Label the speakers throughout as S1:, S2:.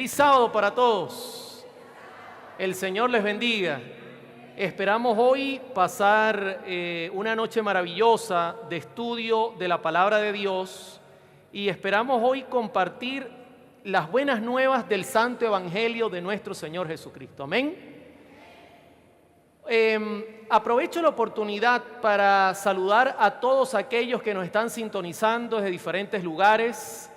S1: Feliz sábado para todos. El Señor les bendiga. Esperamos hoy pasar una noche maravillosa de estudio de la palabra de Dios y esperamos hoy compartir las buenas nuevas del Santo Evangelio de nuestro Señor Jesucristo. Amén. Aprovecho la oportunidad para saludar a todos aquellos que nos están sintonizando desde diferentes lugares.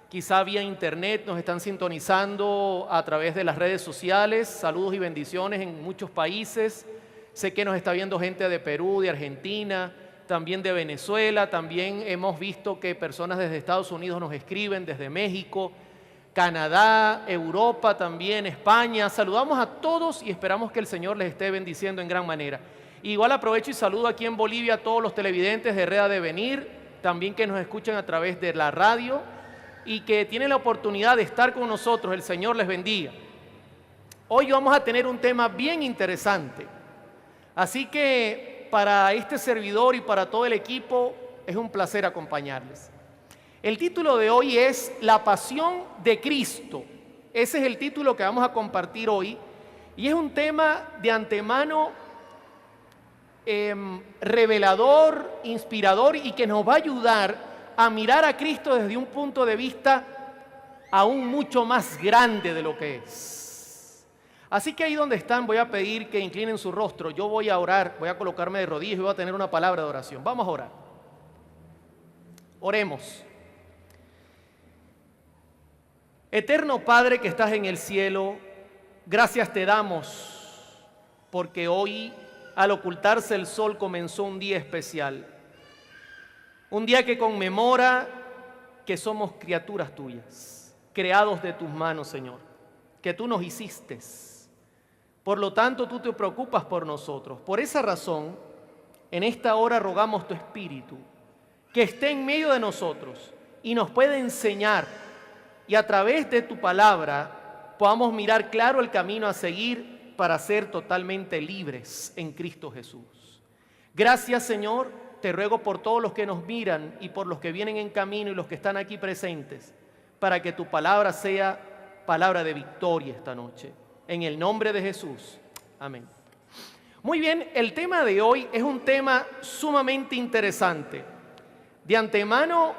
S1: Quizá vía internet nos están sintonizando a través de las redes sociales. Saludos y bendiciones en muchos países. Sé que nos está viendo gente de Perú, de Argentina, también de Venezuela. También hemos visto que personas desde Estados Unidos nos escriben, desde México, Canadá, Europa también, España. Saludamos a todos y esperamos que el Señor les esté bendiciendo en gran manera. Igual aprovecho y saludo aquí en Bolivia a todos los televidentes de Red Devenir, también que nos escuchan a través de la radio y que tienen la oportunidad de estar con nosotros. El Señor les bendiga. Hoy vamos a tener un tema bien interesante. Así que para este servidor y para todo el equipo es un placer acompañarles. El título de hoy es La Pasión de Cristo. Ese es el título que vamos a compartir hoy. Y es un tema de antemano revelador, inspirador y que nos va a ayudar a mirar a Cristo desde un punto de vista aún mucho más grande de lo que es. Así que ahí donde están voy a pedir que inclinen su rostro. Yo voy a orar, voy a colocarme de rodillas y voy a tener una palabra de oración. Vamos a orar. Oremos. Eterno Padre que estás en el cielo, gracias te damos porque hoy al ocultarse el sol comenzó un día especial. Un día que conmemora que somos criaturas tuyas, creados de tus manos, Señor, que tú nos hiciste. Por lo tanto, tú te preocupas por nosotros. Por esa razón, en esta hora rogamos tu Espíritu, que esté en medio de nosotros y nos pueda enseñar y a través de tu palabra podamos mirar claro el camino a seguir para ser totalmente libres en Cristo Jesús. Gracias, Señor. Te ruego por todos los que nos miran y por los que vienen en camino y los que están aquí presentes, para que tu palabra sea palabra de victoria esta noche. En el nombre de Jesús. Amén. Muy bien, el tema de hoy es un tema sumamente interesante. De antemano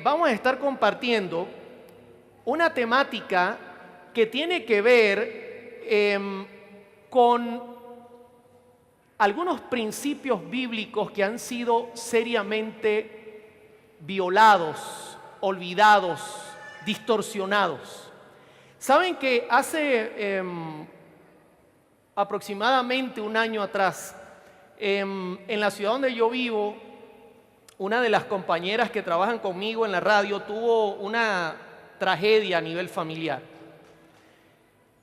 S1: vamos a estar compartiendo una temática que tiene que ver con algunos principios bíblicos que han sido seriamente violados, olvidados, distorsionados. Saben que hace aproximadamente un año atrás, en la ciudad donde yo vivo, una de las compañeras que trabajan conmigo en la radio tuvo una tragedia a nivel familiar.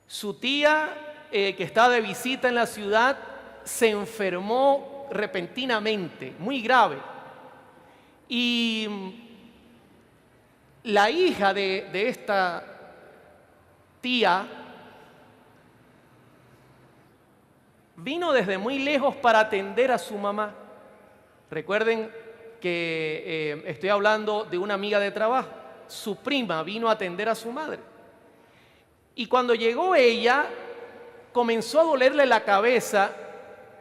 S1: Su tía, que estaba de visita en la ciudad, se enfermó repentinamente, muy grave. Y la hija de esta tía vino desde muy lejos para atender a su mamá. Recuerden que estoy hablando de una amiga de trabajo. Su prima vino a atender a su madre. Y cuando llegó ella, comenzó a dolerle la cabeza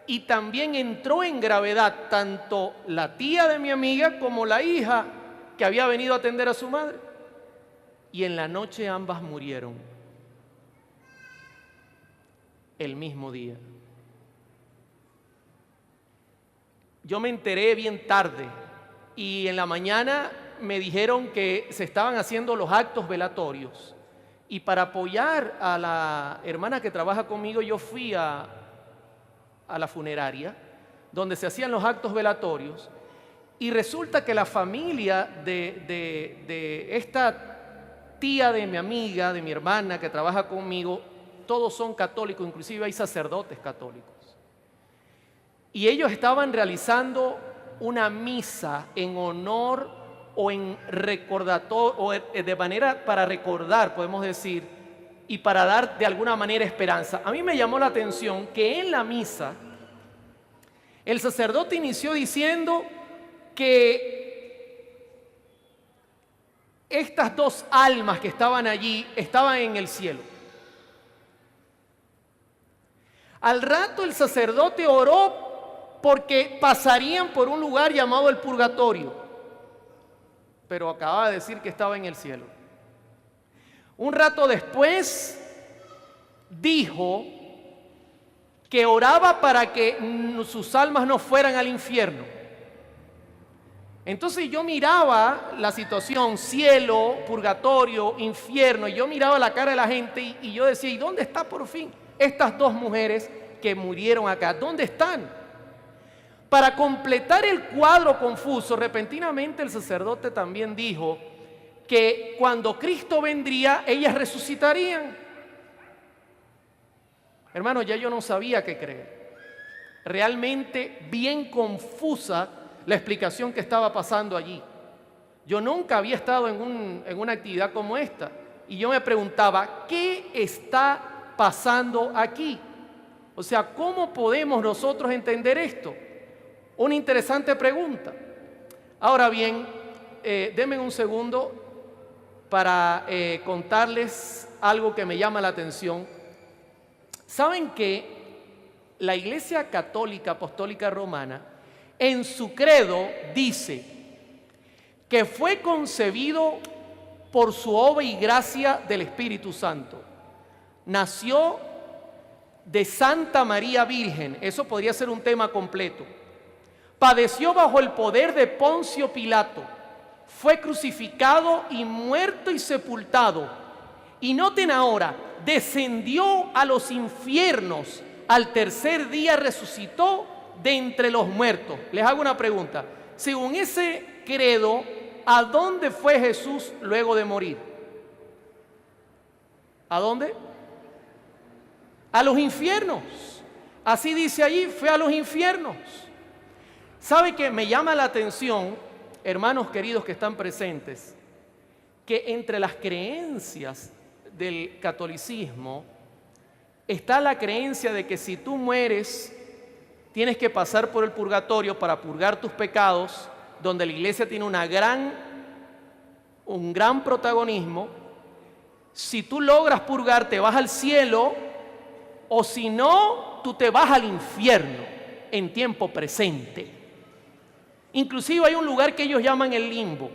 S1: y también entró en gravedad tanto la tía de mi amiga como la hija que había venido a atender a su madre. Y en la noche ambas murieron el mismo día. Yo me enteré bien tarde y en la mañana me dijeron que se estaban haciendo los actos velatorios. Y para apoyar a la hermana que trabaja conmigo, yo fui a la funeraria, donde se hacían los actos velatorios, y resulta que la familia de esta tía de mi amiga, de mi hermana que trabaja conmigo, todos son católicos, inclusive hay sacerdotes católicos. Y ellos estaban realizando una misa en honor o en recordatorio, o de manera para recordar, podemos decir, y para dar de alguna manera esperanza. A mí me llamó la atención que en la misa el sacerdote inició diciendo que estas dos almas que estaban allí estaban en el cielo. Al rato el sacerdote oró porque pasarían por un lugar llamado el purgatorio, pero acababa de decir que estaba en el cielo. Un rato después dijo que oraba para que sus almas no fueran al infierno. Entonces yo miraba la situación, cielo, purgatorio, infierno, y yo miraba la cara de la gente y yo decía, ¿y dónde está por fin estas dos mujeres que murieron acá? ¿Dónde están? Para completar el cuadro confuso, repentinamente el sacerdote también dijo que cuando Cristo vendría, ellas resucitarían. Hermano, ya yo no sabía qué creer. Realmente bien confusa la explicación que estaba pasando allí. Yo nunca había estado en una actividad como esta y yo me preguntaba, ¿qué está pasando aquí? O sea, ¿cómo podemos nosotros entender esto? Una interesante pregunta. Ahora bien, denme un segundo para contarles algo que me llama la atención. ¿Saben que la Iglesia Católica Apostólica Romana en su credo dice que fue concebido por su obra y gracia del Espíritu Santo? Nació de Santa María Virgen, eso podría ser un tema completo. Padeció bajo el poder de Poncio Pilato, fue crucificado y muerto y sepultado. Y noten ahora, descendió a los infiernos, al tercer día resucitó de entre los muertos. Les hago una pregunta. Según ese credo, ¿a dónde fue Jesús luego de morir? ¿A dónde? A los infiernos. Así dice allí, fue a los infiernos. ¿Sabe qué? Me llama la atención, hermanos queridos que están presentes, que entre las creencias del catolicismo está la creencia de que si tú mueres tienes que pasar por el purgatorio para purgar tus pecados, donde la iglesia tiene un gran protagonismo. Si tú logras purgar, te vas al cielo, o si no, tú te vas al infierno en tiempo presente. Inclusive hay un lugar que ellos llaman el limbo.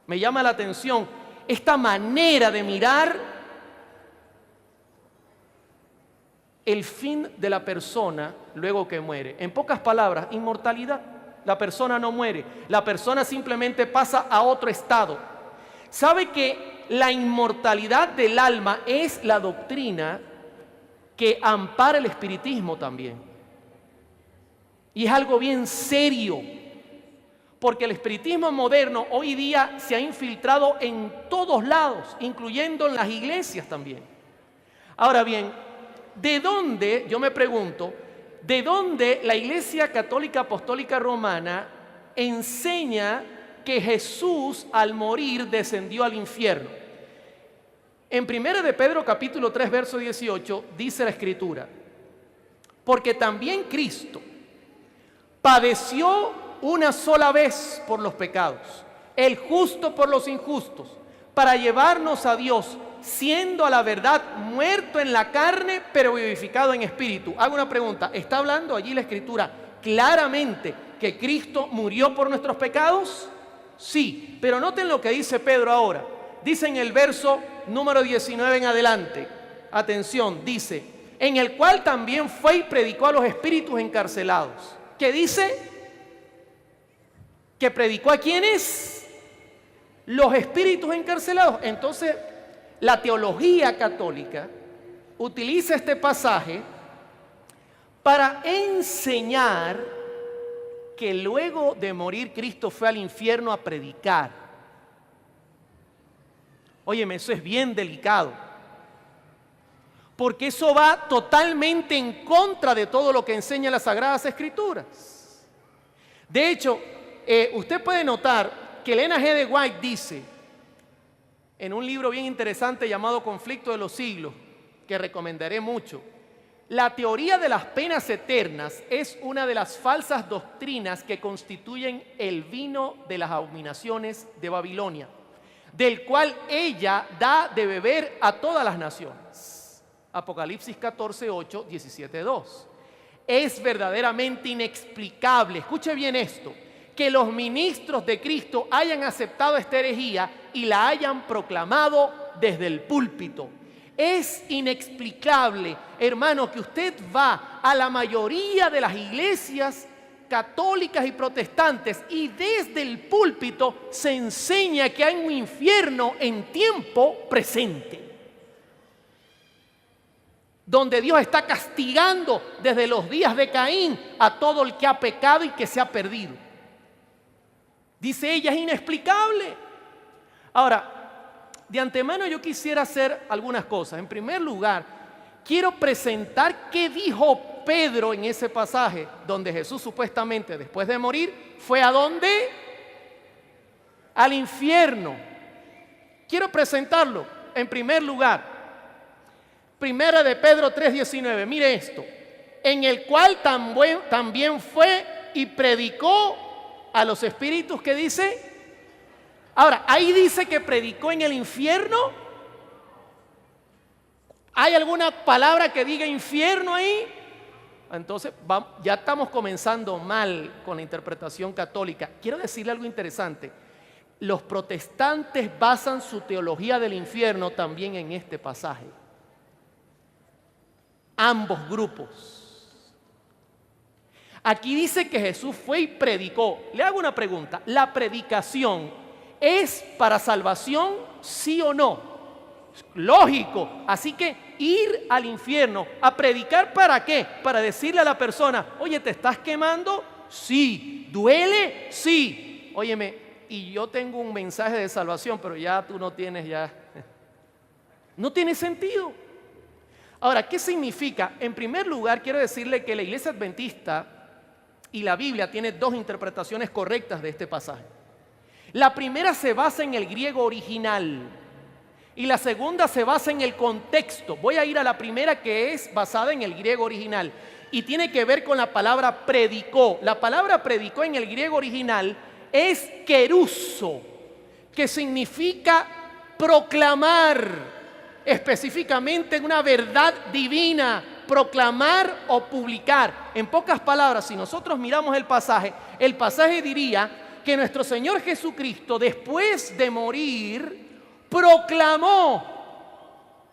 S1: Me llama la atención esta manera de mirar el fin de la persona luego que muere. En pocas palabras, inmortalidad. La persona no muere, la persona simplemente pasa a otro estado. ¿Sabe que la inmortalidad del alma es la doctrina que ampara el espiritismo también? Y es algo bien serio, porque el espiritismo moderno hoy día se ha infiltrado en todos lados, incluyendo en las iglesias también. Ahora bien, ¿de dónde, yo me pregunto, de dónde la Iglesia Católica Apostólica Romana enseña que Jesús al morir descendió al infierno? En 1 de Pedro capítulo 3 verso 18 dice la Escritura: porque también Cristo padeció una sola vez por los pecados, el justo por los injustos, para llevarnos a Dios, siendo a la verdad muerto en la carne, pero vivificado en espíritu. Hago una pregunta, ¿está hablando allí la Escritura claramente que Cristo murió por nuestros pecados? Sí, pero noten lo que dice Pedro ahora. Dice en el verso número 19 en adelante, atención, dice, en el cual también fue y predicó a los espíritus encarcelados. ¿Qué dice? ¿Que predicó a quiénes? Los espíritus encarcelados. Entonces, la teología católica utiliza este pasaje para enseñar que luego de morir Cristo fue al infierno a predicar. Óyeme, eso es bien delicado, porque eso va totalmente en contra de todo lo que enseñan las Sagradas Escrituras. De hecho, usted puede notar que Elena G. de White dice, en un libro bien interesante llamado Conflicto de los Siglos, que recomendaré mucho, la teoría de las penas eternas es una de las falsas doctrinas que constituyen el vino de las abominaciones de Babilonia. del cual ella da de beber a todas las naciones. Apocalipsis 14, 8, 17, 2. Es verdaderamente inexplicable, escuche bien esto, que los ministros de Cristo hayan aceptado esta herejía y la hayan proclamado desde el púlpito. Es inexplicable, hermano, que usted va a la mayoría de las iglesias católicas y protestantes y desde el púlpito se enseña que hay un infierno en tiempo presente, donde Dios está castigando desde los días de Caín a todo el que ha pecado y que se ha perdido. Dice ella, es inexplicable. Ahora, de antemano yo quisiera hacer algunas cosas. En primer lugar, quiero presentar qué dijo Pedro en ese pasaje donde Jesús supuestamente después de morir fue ¿a dónde? Al infierno. Quiero presentarlo en primer lugar. Primera de Pedro 3:19, mire esto, en el cual también fue y predicó a los espíritus, que dice, ahora, ahí dice que predicó en el infierno. ¿Hay alguna palabra que diga infierno ahí? Entonces ya estamos comenzando mal con la interpretación católica. Quiero decirle algo interesante. Los protestantes basan su teología del infierno también en este pasaje. Ambos grupos. Aquí dice que Jesús fue y predicó. Le hago una pregunta. ¿La predicación es para salvación, sí o no? Lógico. Así que ir al infierno a predicar, ¿para qué? Para decirle a la persona, oye, ¿te estás quemando? Sí. ¿Duele? Sí. Óyeme, y yo tengo un mensaje de salvación, pero ya tú no tienes ya. No tiene sentido. Ahora, ¿qué significa? En primer lugar, quiero decirle que la Iglesia Adventista y la Biblia tiene dos interpretaciones correctas de este pasaje. La primera se basa en el griego original y la segunda se basa en el contexto. Voy a ir a la primera, que es basada en el griego original y tiene que ver con la palabra predicó. La palabra predicó en el griego original es keruso, que significa proclamar, específicamente una verdad divina, proclamar o publicar. En pocas palabras, si nosotros miramos el pasaje diría que nuestro Señor Jesucristo, después de morir, proclamó.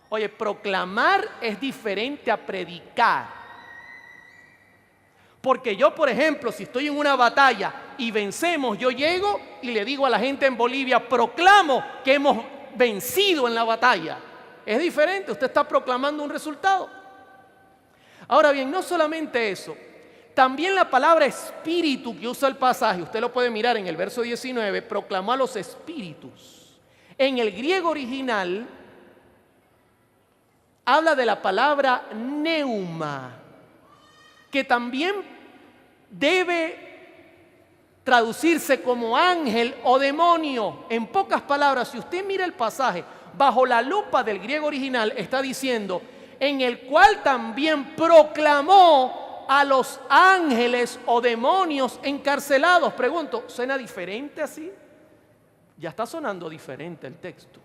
S1: Oye, proclamar es diferente a predicar. Porque yo, por ejemplo, si estoy en una batalla y vencemos, yo llego y le digo a la gente en Bolivia, proclamo que hemos vencido en la batalla. Es diferente, usted está proclamando un resultado. Ahora bien, no solamente eso, también la palabra espíritu que usa el pasaje, usted lo puede mirar en el verso 19, proclamó a los espíritus. En el griego original habla de la palabra neuma, que también debe traducirse como ángel o demonio. En pocas palabras, si usted mira el pasaje bajo la lupa del griego original, está diciendo, en el cual también proclamó a los ángeles o demonios encarcelados. Pregunto, ¿suena diferente así? Ya está sonando diferente el texto.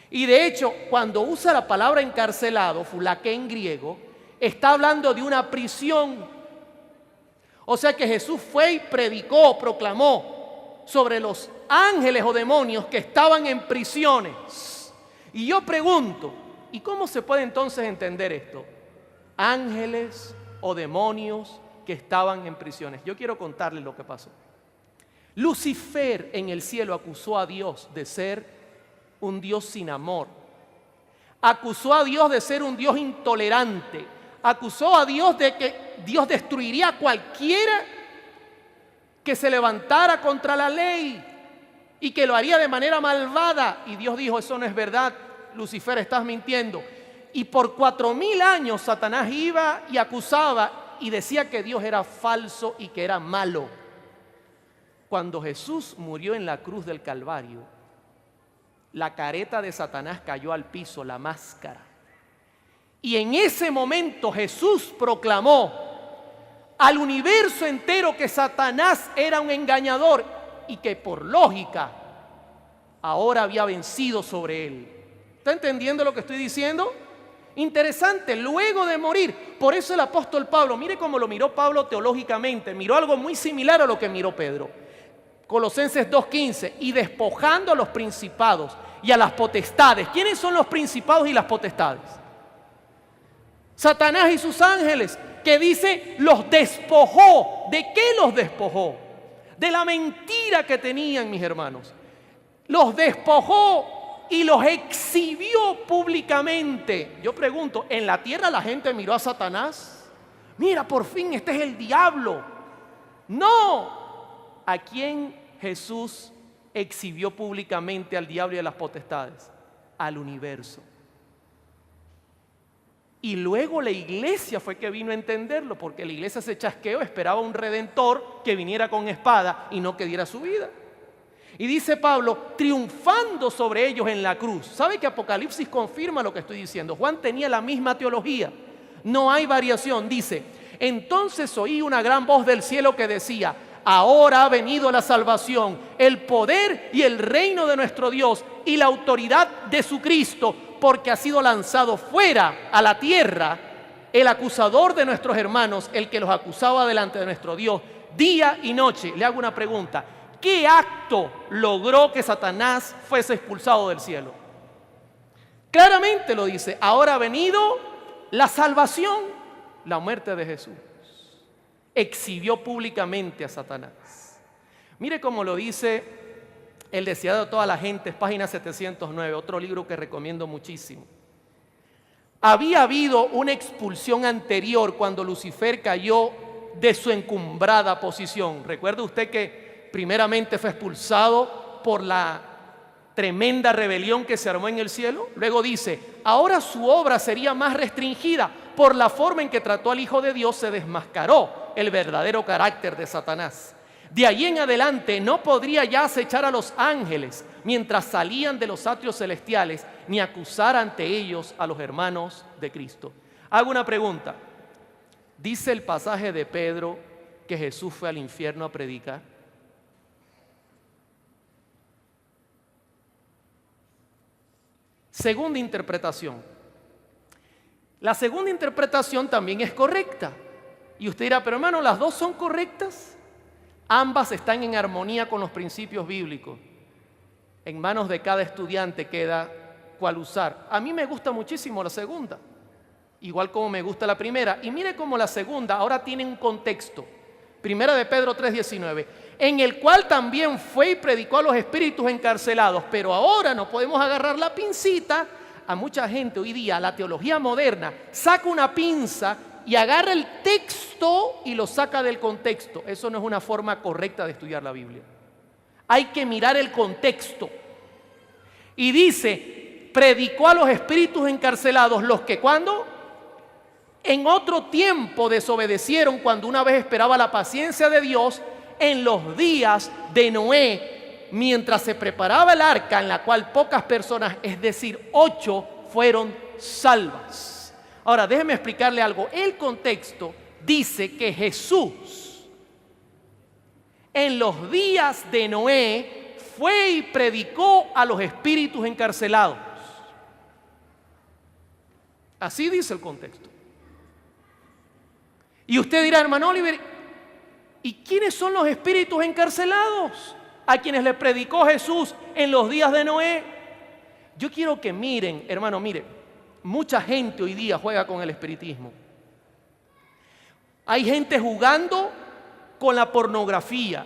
S1: Y de hecho, cuando usa la palabra encarcelado, fulaké en griego, está hablando de una prisión. O sea que Jesús fue y predicó, proclamó sobre los ángeles o demonios que estaban en prisiones. Y yo pregunto, ¿y cómo se puede entonces entender esto? Ángeles o demonios que estaban en prisiones. Yo quiero contarles lo que pasó. Lucifer en el cielo acusó a Dios de ser un Dios sin amor. Acusó a Dios de ser un Dios intolerante. Acusó a Dios de que Dios destruiría a cualquiera que se levantara contra la ley y que lo haría de manera malvada. Y Dios dijo, eso no es verdad, Lucifer, estás mintiendo. Y por 4000 años Satanás iba y acusaba y decía que Dios era falso y que era malo. Cuando Jesús murió en la cruz del Calvario, la careta de Satanás cayó al piso, la máscara. Y en ese momento Jesús proclamó al universo entero que Satanás era un engañador y que por lógica ahora había vencido sobre él. ¿Está entendiendo lo que estoy diciendo? Interesante, luego de morir. Por eso el apóstol Pablo, mire cómo lo miró Pablo teológicamente, miró algo muy similar a lo que miró Pedro. Colosenses 2:15, y despojando a los principados y a las potestades. ¿Quiénes son los principados y las potestades? Satanás y sus ángeles, que dice, los despojó. ¿De qué los despojó? De la mentira que tenían, mis hermanos. Los despojó y los exhibió públicamente. Yo pregunto, ¿en la tierra la gente miró a Satanás? Mira, por fin, este es el diablo. No. ¿A quién Jesús exhibió públicamente al diablo y a las potestades? Al universo. Y luego la iglesia fue que vino a entenderlo, porque la iglesia se chasqueó, esperaba un redentor que viniera con espada y no que diera su vida. Y dice Pablo, triunfando sobre ellos en la cruz. ¿Sabe que Apocalipsis confirma lo que estoy diciendo? Juan tenía la misma teología, no hay variación. Dice, entonces oí una gran voz del cielo que decía, ahora ha venido la salvación, el poder y el reino de nuestro Dios y la autoridad de su Cristo, porque ha sido lanzado fuera a la tierra el acusador de nuestros hermanos, el que los acusaba delante de nuestro Dios día y noche. Le hago una pregunta. ¿Qué acto logró que Satanás fuese expulsado del cielo? Claramente lo dice, ahora ha venido la salvación, la muerte de Jesús. Exhibió públicamente a Satanás. Mire cómo lo dice El deseado de toda la gente, página 709, otro libro que recomiendo muchísimo. Había habido una expulsión anterior cuando Lucifer cayó de su encumbrada posición. ¿Recuerda usted que primeramente fue expulsado por la tremenda rebelión que se armó en el cielo? Luego dice, ahora su obra sería más restringida. Por la forma en que trató al Hijo de Dios se desmascaró el verdadero carácter de Satanás. De ahí en adelante no podría ya acechar a los ángeles mientras salían de los atrios celestiales, ni acusar ante ellos a los hermanos de Cristo. Hago una pregunta. ¿Dice el pasaje de Pedro que Jesús fue al infierno a predicar? Segunda interpretación. La segunda interpretación también es correcta. Y usted dirá, pero hermano, ¿las dos son correctas? Ambas están en armonía con los principios bíblicos. En manos de cada estudiante queda cuál usar. A mí me gusta muchísimo la segunda, igual como me gusta la primera. Y mire cómo la segunda ahora tiene un contexto. Primera de Pedro 3:19, en el cual también fue y predicó a los espíritus encarcelados. Pero ahora no podemos agarrar la pincita. A mucha gente hoy día, la teología moderna, saca una pinza y agarra el texto y lo saca del contexto. Eso no es una forma correcta de estudiar la Biblia. Hay que mirar el contexto. Y dice, predicó a los espíritus encarcelados, los que ¿cuándo? En otro tiempo desobedecieron, cuando una vez esperaba la paciencia de Dios, en los días de Noé, mientras se preparaba el arca, en la cual pocas personas, es decir, 8, fueron salvas. Ahora, déjeme explicarle algo. El contexto dice que Jesús, en los días de Noé, fue y predicó a los espíritus encarcelados. Así dice el contexto. Y usted dirá, hermano Oliver, ¿y quiénes son los espíritus encarcelados a quienes le predicó Jesús en los días de Noé? Yo quiero que miren, hermano, miren. Mucha gente hoy día juega con el espiritismo. Hay gente jugando con la pornografía,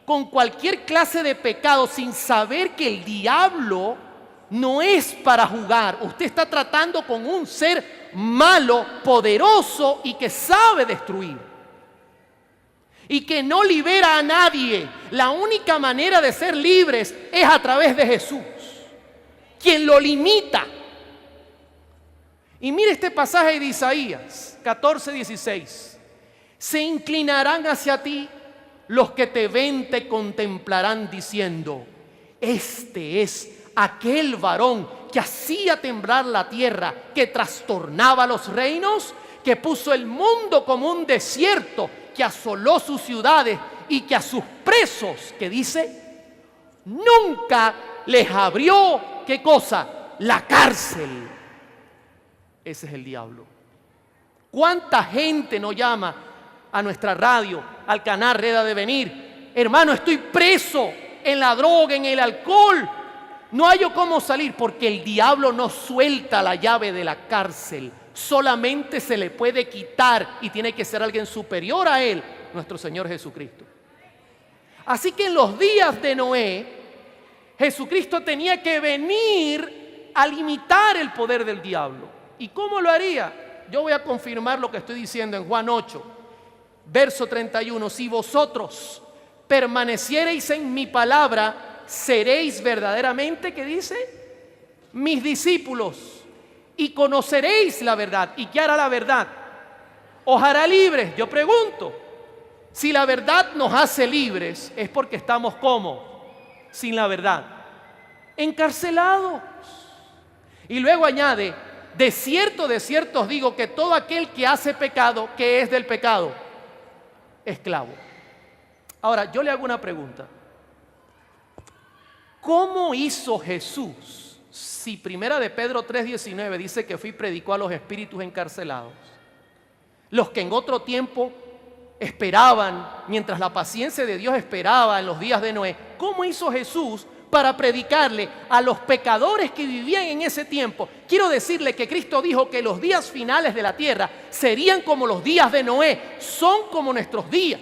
S1: con cualquier clase de pecado, sin saber que el diablo no es para jugar. Usted está tratando con un ser malo, poderoso y que sabe destruir. Y que no libera a nadie. La única manera de ser libres es a través de Jesús, quien lo limita. Y mire este pasaje de Isaías 14:16. Se inclinarán hacia ti, los que te ven te contemplarán diciendo, este es aquel varón que hacía temblar la tierra, que trastornaba los reinos, que puso el mundo como un desierto, que asoló sus ciudades y que a sus presos, que dice, nunca les abrió, ¿qué cosa? La cárcel. Ese es el diablo. ¿Cuánta gente nos llama a nuestra radio, al canal Red ha de Venir? Hermano, estoy preso en la droga, en el alcohol. No hallo cómo salir, porque el diablo no suelta la llave de la cárcel. Solamente se le puede quitar y tiene que ser alguien superior a él, nuestro Señor Jesucristo. Así que en los días de Noé, Jesucristo tenía que venir a limitar el poder del diablo. ¿Y cómo lo haría? Yo voy a confirmar lo que estoy diciendo en Juan 8, verso 31. Si vosotros permaneciereis en mi palabra, seréis verdaderamente, ¿qué dice? Mis discípulos, y conoceréis la verdad. ¿Y qué hará la verdad? ¿Os hará libres? Yo pregunto, si la verdad nos hace libres, es porque estamos ¿cómo? Sin la verdad, encarcelados. Y luego añade, de cierto os digo que todo aquel que hace pecado, ¿qué es del pecado? Esclavo. Ahora, yo le hago una pregunta. ¿Cómo hizo Jesús? Si primera de Pedro 3:19 dice que fue y predicó a los espíritus encarcelados, los que en otro tiempo esperaban, mientras la paciencia de Dios esperaba en los días de Noé, ¿cómo hizo Jesús para predicarle a los pecadores que vivían en ese tiempo? Quiero decirle que Cristo dijo que los días finales de la tierra serían como los días de Noé, son como nuestros días.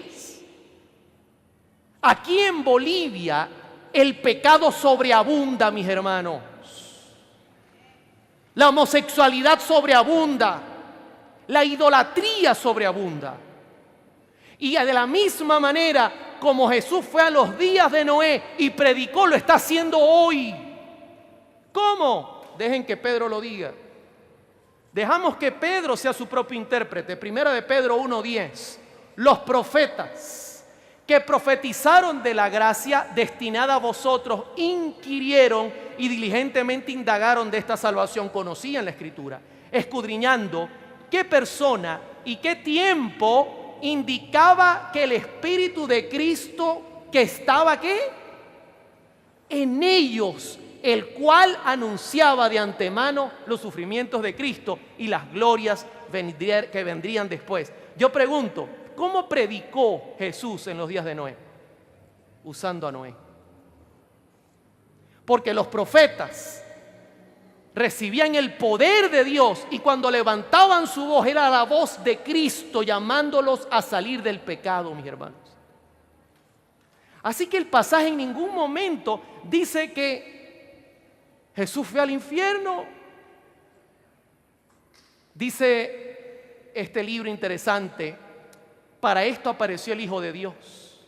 S1: Aquí en Bolivia el pecado sobreabunda, mis hermanos. La homosexualidad sobreabunda, la idolatría sobreabunda. Y de la misma manera como Jesús fue a los días de Noé y predicó, lo está haciendo hoy. ¿Cómo? Dejen que Pedro lo diga. Dejamos que Pedro sea su propio intérprete. Primera de Pedro 1:10. Los profetas que profetizaron de la gracia destinada a vosotros inquirieron y diligentemente indagaron de esta salvación. Conocían la Escritura, escudriñando qué persona y qué tiempo indicaba que el Espíritu de Cristo que estaba ¿qué? En ellos, el cual anunciaba de antemano los sufrimientos de Cristo y las glorias que vendrían después. Yo pregunto, ¿cómo predicó Jesús en los días de Noé? Usando a Noé. Porque los profetas recibían el poder de Dios y cuando levantaban su voz era la voz de Cristo llamándolos a salir del pecado, mis hermanos. Así que el pasaje en ningún momento dice que Jesús fue al infierno. Dice este libro interesante: para esto apareció el Hijo de Dios,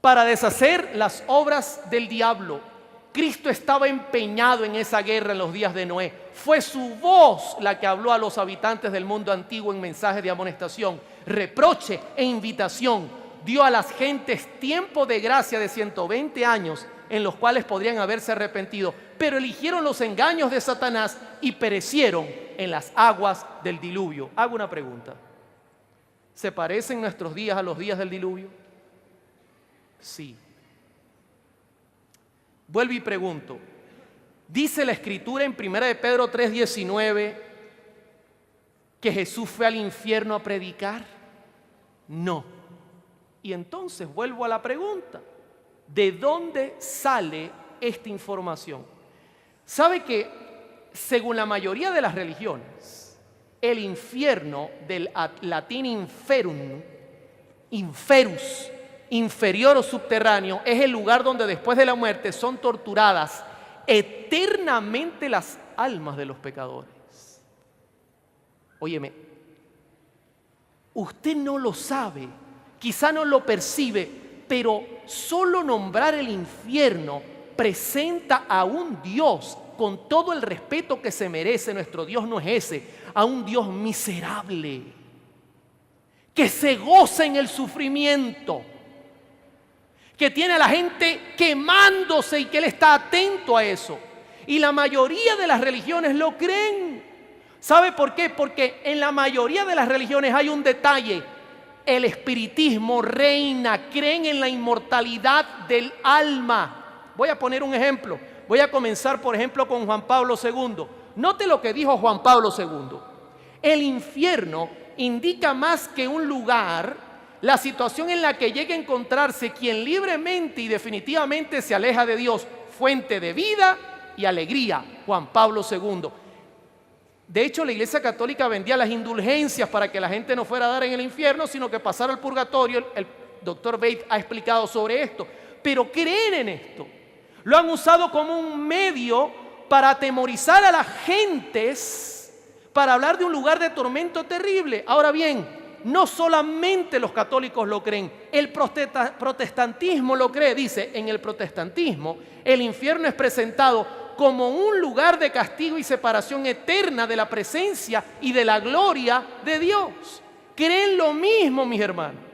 S1: para deshacer las obras del diablo. Cristo estaba empeñado en esa guerra en los días de Noé. Fue su voz la que habló a los habitantes del mundo antiguo en mensaje de amonestación, reproche e invitación. Dio a las gentes tiempo de gracia de 120 años en los cuales podrían haberse arrepentido, pero eligieron los engaños de Satanás y perecieron en las aguas del diluvio. Hago una pregunta. ¿Se parecen nuestros días a los días del diluvio? Sí. Vuelvo y pregunto, ¿dice la Escritura en 1 de Pedro 3:19 que Jesús fue al infierno a predicar? No. Y entonces vuelvo a la pregunta, ¿de dónde sale esta información? ¿Sabe que según la mayoría de las religiones, el infierno, del latín inferum, inferus, inferior o subterráneo, es el lugar donde después de la muerte son torturadas eternamente las almas de los pecadores? Óyeme, usted no lo sabe, quizá no lo percibe, pero solo nombrar el infierno presenta a un Dios, con todo el respeto que se merece. Nuestro Dios no es ese, a un Dios miserable, que se goza en el sufrimiento, que tiene a la gente quemándose y que Él está atento a eso. Y la mayoría de las religiones lo creen. ¿Sabe por qué? Porque en la mayoría de las religiones hay un detalle. El espiritismo reina, creen en la inmortalidad del alma. Voy a poner un ejemplo. Voy a comenzar, por ejemplo, con Juan Pablo II. Note lo que dijo Juan Pablo II. El infierno indica más que un lugar, la situación en la que llega a encontrarse quien libremente y definitivamente se aleja de Dios, fuente de vida y alegría. Juan Pablo II. De hecho, la Iglesia Católica vendía las indulgencias para que la gente no fuera a dar en el infierno, sino que pasara al purgatorio. El doctor Bates ha explicado sobre esto. Pero creen en esto. Lo han usado como un medio para atemorizar a las gentes, para hablar de un lugar de tormento terrible. Ahora bien, no solamente los católicos lo creen, el protestantismo lo cree. Dice, en el protestantismo, el infierno es presentado como un lugar de castigo y separación eterna de la presencia y de la gloria de Dios. Creen lo mismo, mis hermanos.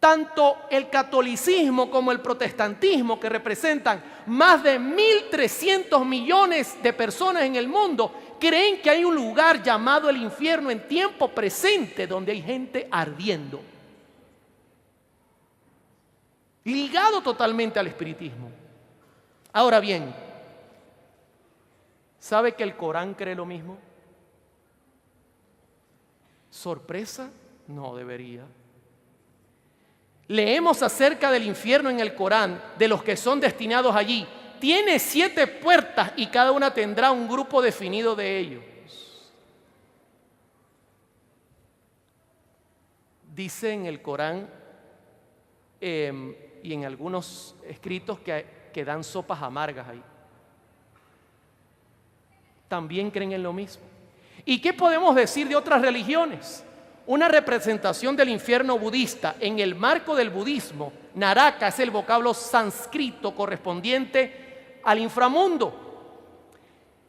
S1: Tanto el catolicismo como el protestantismo, que representan más de 1.300 millones de personas en el mundo, creen que hay un lugar llamado el infierno en tiempo presente, donde hay gente ardiendo. Ligado totalmente al espiritismo. Ahora bien, ¿sabe que el Corán cree lo mismo? ¿Sorpresa? No debería. Leemos acerca del infierno en el Corán, de los que son destinados allí. Tiene 7 puertas y cada una tendrá un grupo definido de ellos. Dice en el Corán y en algunos escritos que dan sopas amargas ahí. También creen en lo mismo. ¿Y qué podemos decir de otras religiones? Una representación del infierno budista en el marco del budismo. Naraka es el vocablo sánscrito correspondiente al inframundo.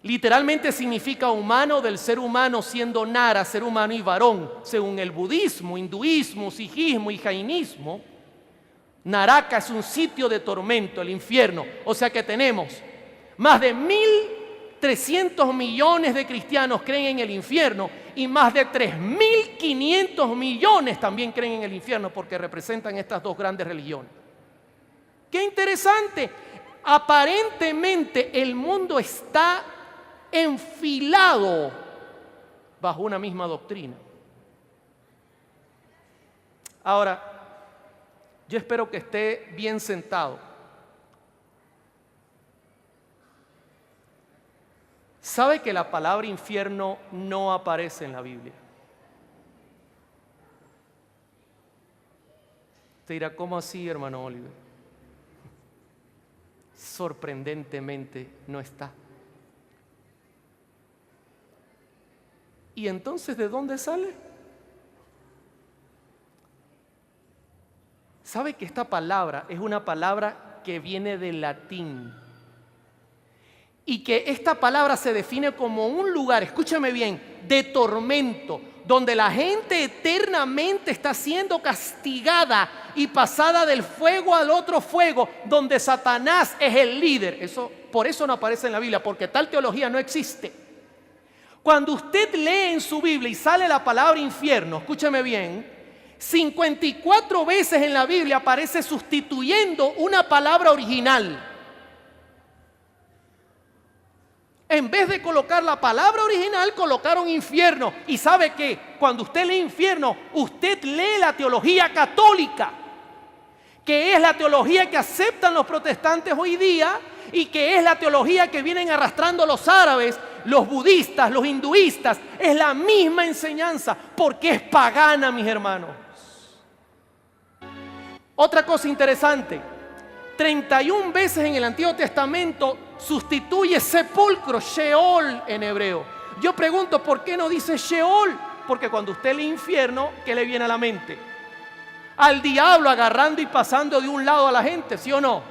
S1: Literalmente significa humano del ser humano, siendo Nara, ser humano, y varón. Según el budismo, hinduismo, sijismo y jainismo, Naraka es un sitio de tormento, el infierno. O sea que tenemos más de 1.300 millones de cristianos creen en el infierno y más de 3.500 millones también creen en el infierno, porque representan estas dos grandes religiones. ¡Qué interesante! Aparentemente el mundo está enfilado bajo una misma doctrina. Ahora, yo espero que esté bien sentado. ¿Sabe que la palabra infierno no aparece en la Biblia? Te dirá, ¿cómo así, hermano Oliver? Sorprendentemente no está. ¿Y entonces de dónde sale? ¿Sabe que esta palabra es una palabra que viene del latín? Y que esta palabra se define como un lugar, escúchame bien, de tormento, donde la gente eternamente está siendo castigada y pasada del fuego al otro fuego, donde Satanás es el líder. Por eso no aparece en la Biblia, porque tal teología no existe. Cuando usted lee en su Biblia y sale la palabra infierno, escúchame bien, 54 veces en la Biblia aparece sustituyendo una palabra original. En vez de colocar la palabra original, colocaron infierno. Y sabe que cuando usted lee infierno, usted lee la teología católica, que es la teología que aceptan los protestantes hoy día y que es la teología que vienen arrastrando los árabes, los budistas, los hinduistas. Es la misma enseñanza, porque es pagana, mis hermanos. Otra cosa interesante, 31 veces en el Antiguo Testamento sustituye sepulcro, Sheol en hebreo. Yo pregunto, ¿por qué no dice Sheol? Porque cuando usted lee infierno, ¿qué le viene a la mente? Al diablo agarrando y pasando de un lado a la gente, ¿sí o no?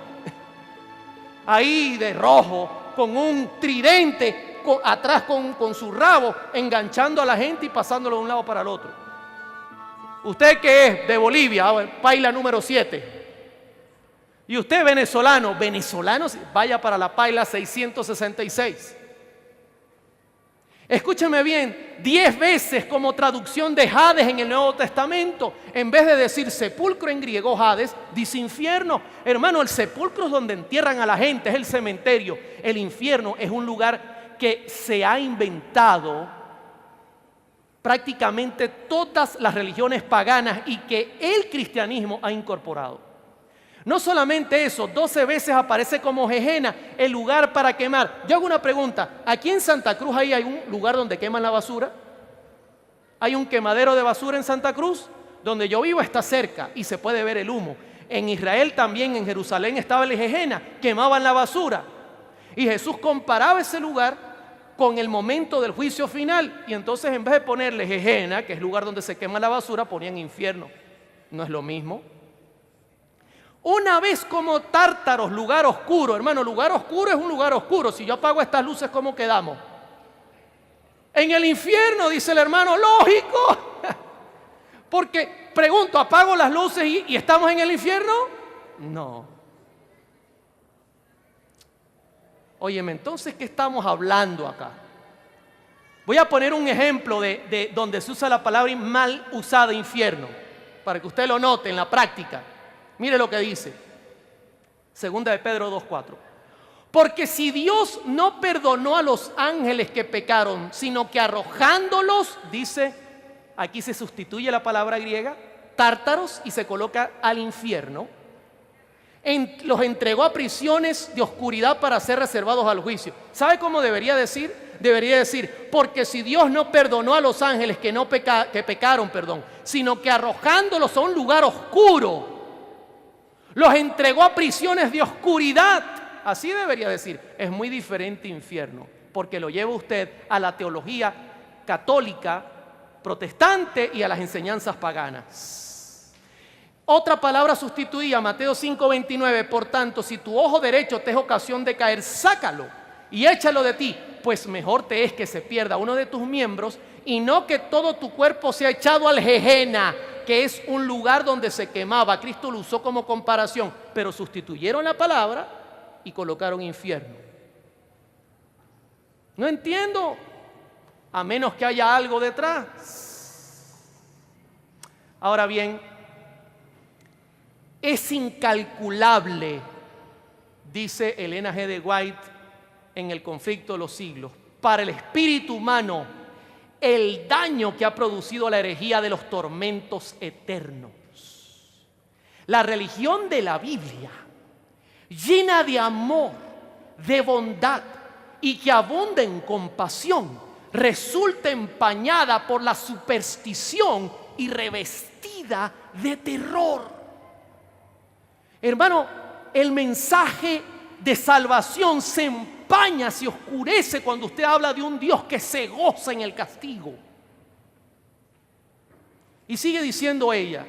S1: Ahí de rojo, con un tridente, atrás con su rabo, enganchando a la gente y pasándolo de un lado para el otro. ¿Usted qué es? De Bolivia, paila número 7. Y usted venezolano, vaya para la paila 666. Escúcheme bien, 10 veces como traducción de Hades en el Nuevo Testamento, en vez de decir sepulcro en griego, Hades, dice infierno. Hermano, el sepulcro es donde entierran a la gente, es el cementerio. El infierno es un lugar que se ha inventado prácticamente todas las religiones paganas y que el cristianismo ha incorporado. No solamente eso, 12 veces aparece como Gehenna, el lugar para quemar. Yo hago una pregunta, ¿aquí en Santa Cruz hay un lugar donde queman la basura? ¿Hay un quemadero de basura en Santa Cruz? Donde yo vivo está cerca y se puede ver el humo. En Israel también, en Jerusalén estaba el Gehenna, quemaban la basura. Y Jesús comparaba ese lugar con el momento del juicio final. Y entonces en vez de ponerle Gehenna, que es el lugar donde se quema la basura, ponían infierno. ¿No es lo mismo? Una vez como Tártaros, lugar oscuro. Hermano, lugar oscuro es un lugar oscuro. Si yo apago estas luces, ¿cómo quedamos? En el infierno, dice el hermano, lógico. Porque, pregunto, ¿apago las luces y estamos en el infierno? No. Óyeme, entonces, ¿qué estamos hablando acá? Voy a poner un ejemplo de donde se usa la palabra mal usada, infierno, para que usted lo note en la práctica. Mire lo que dice, segunda de Pedro 2:4. Porque si Dios no perdonó a los ángeles que pecaron, sino que arrojándolos, dice, aquí se sustituye la palabra griega, tártaros, y se coloca al infierno, los entregó a prisiones de oscuridad para ser reservados al juicio. ¿Sabe cómo debería decir? Debería decir, porque si Dios no perdonó a los ángeles que pecaron, sino que arrojándolos a un lugar oscuro, los entregó a prisiones de oscuridad. Así debería decir. Es muy diferente infierno, porque lo lleva usted a la teología católica, protestante y a las enseñanzas paganas. Otra palabra sustituida, Mateo 5:29. Por tanto, si tu ojo derecho te es ocasión de caer, sácalo y échalo de ti, pues mejor te es que se pierda uno de tus miembros y no que todo tu cuerpo sea echado al Gehenna, que es un lugar donde se quemaba. Cristo lo usó como comparación, pero sustituyeron la palabra y colocaron infierno. No entiendo, a menos que haya algo detrás. Ahora bien, es incalculable, dice Elena G. de White en El conflicto de los siglos, para el espíritu humano el daño que ha producido la herejía de los tormentos eternos. La religión de la Biblia, llena de amor, de bondad y que abunda en compasión, resulta empañada por la superstición y revestida de terror. Hermano, el mensaje de salvación se empaña, se oscurece cuando usted habla de un Dios que se goza en el castigo. Y sigue diciendo ella,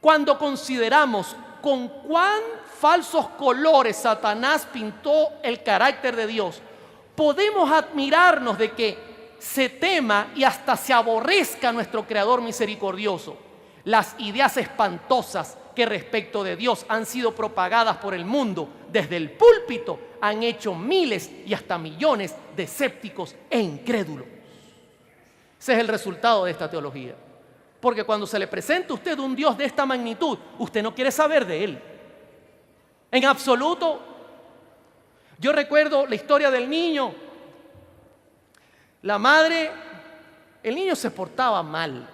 S1: cuando consideramos con cuán falsos colores Satanás pintó el carácter de Dios, podemos admirarnos de que se tema y hasta se aborrezca nuestro Creador misericordioso. Las ideas espantosas que respecto de Dios han sido propagadas por el mundo desde el púlpito han hecho miles y hasta millones de escépticos e incrédulos. Ese es el resultado de esta teología. Porque cuando se le presenta a usted un Dios de esta magnitud, usted no quiere saber de Él. En absoluto. Yo recuerdo la historia del niño. La madre, el niño se portaba mal.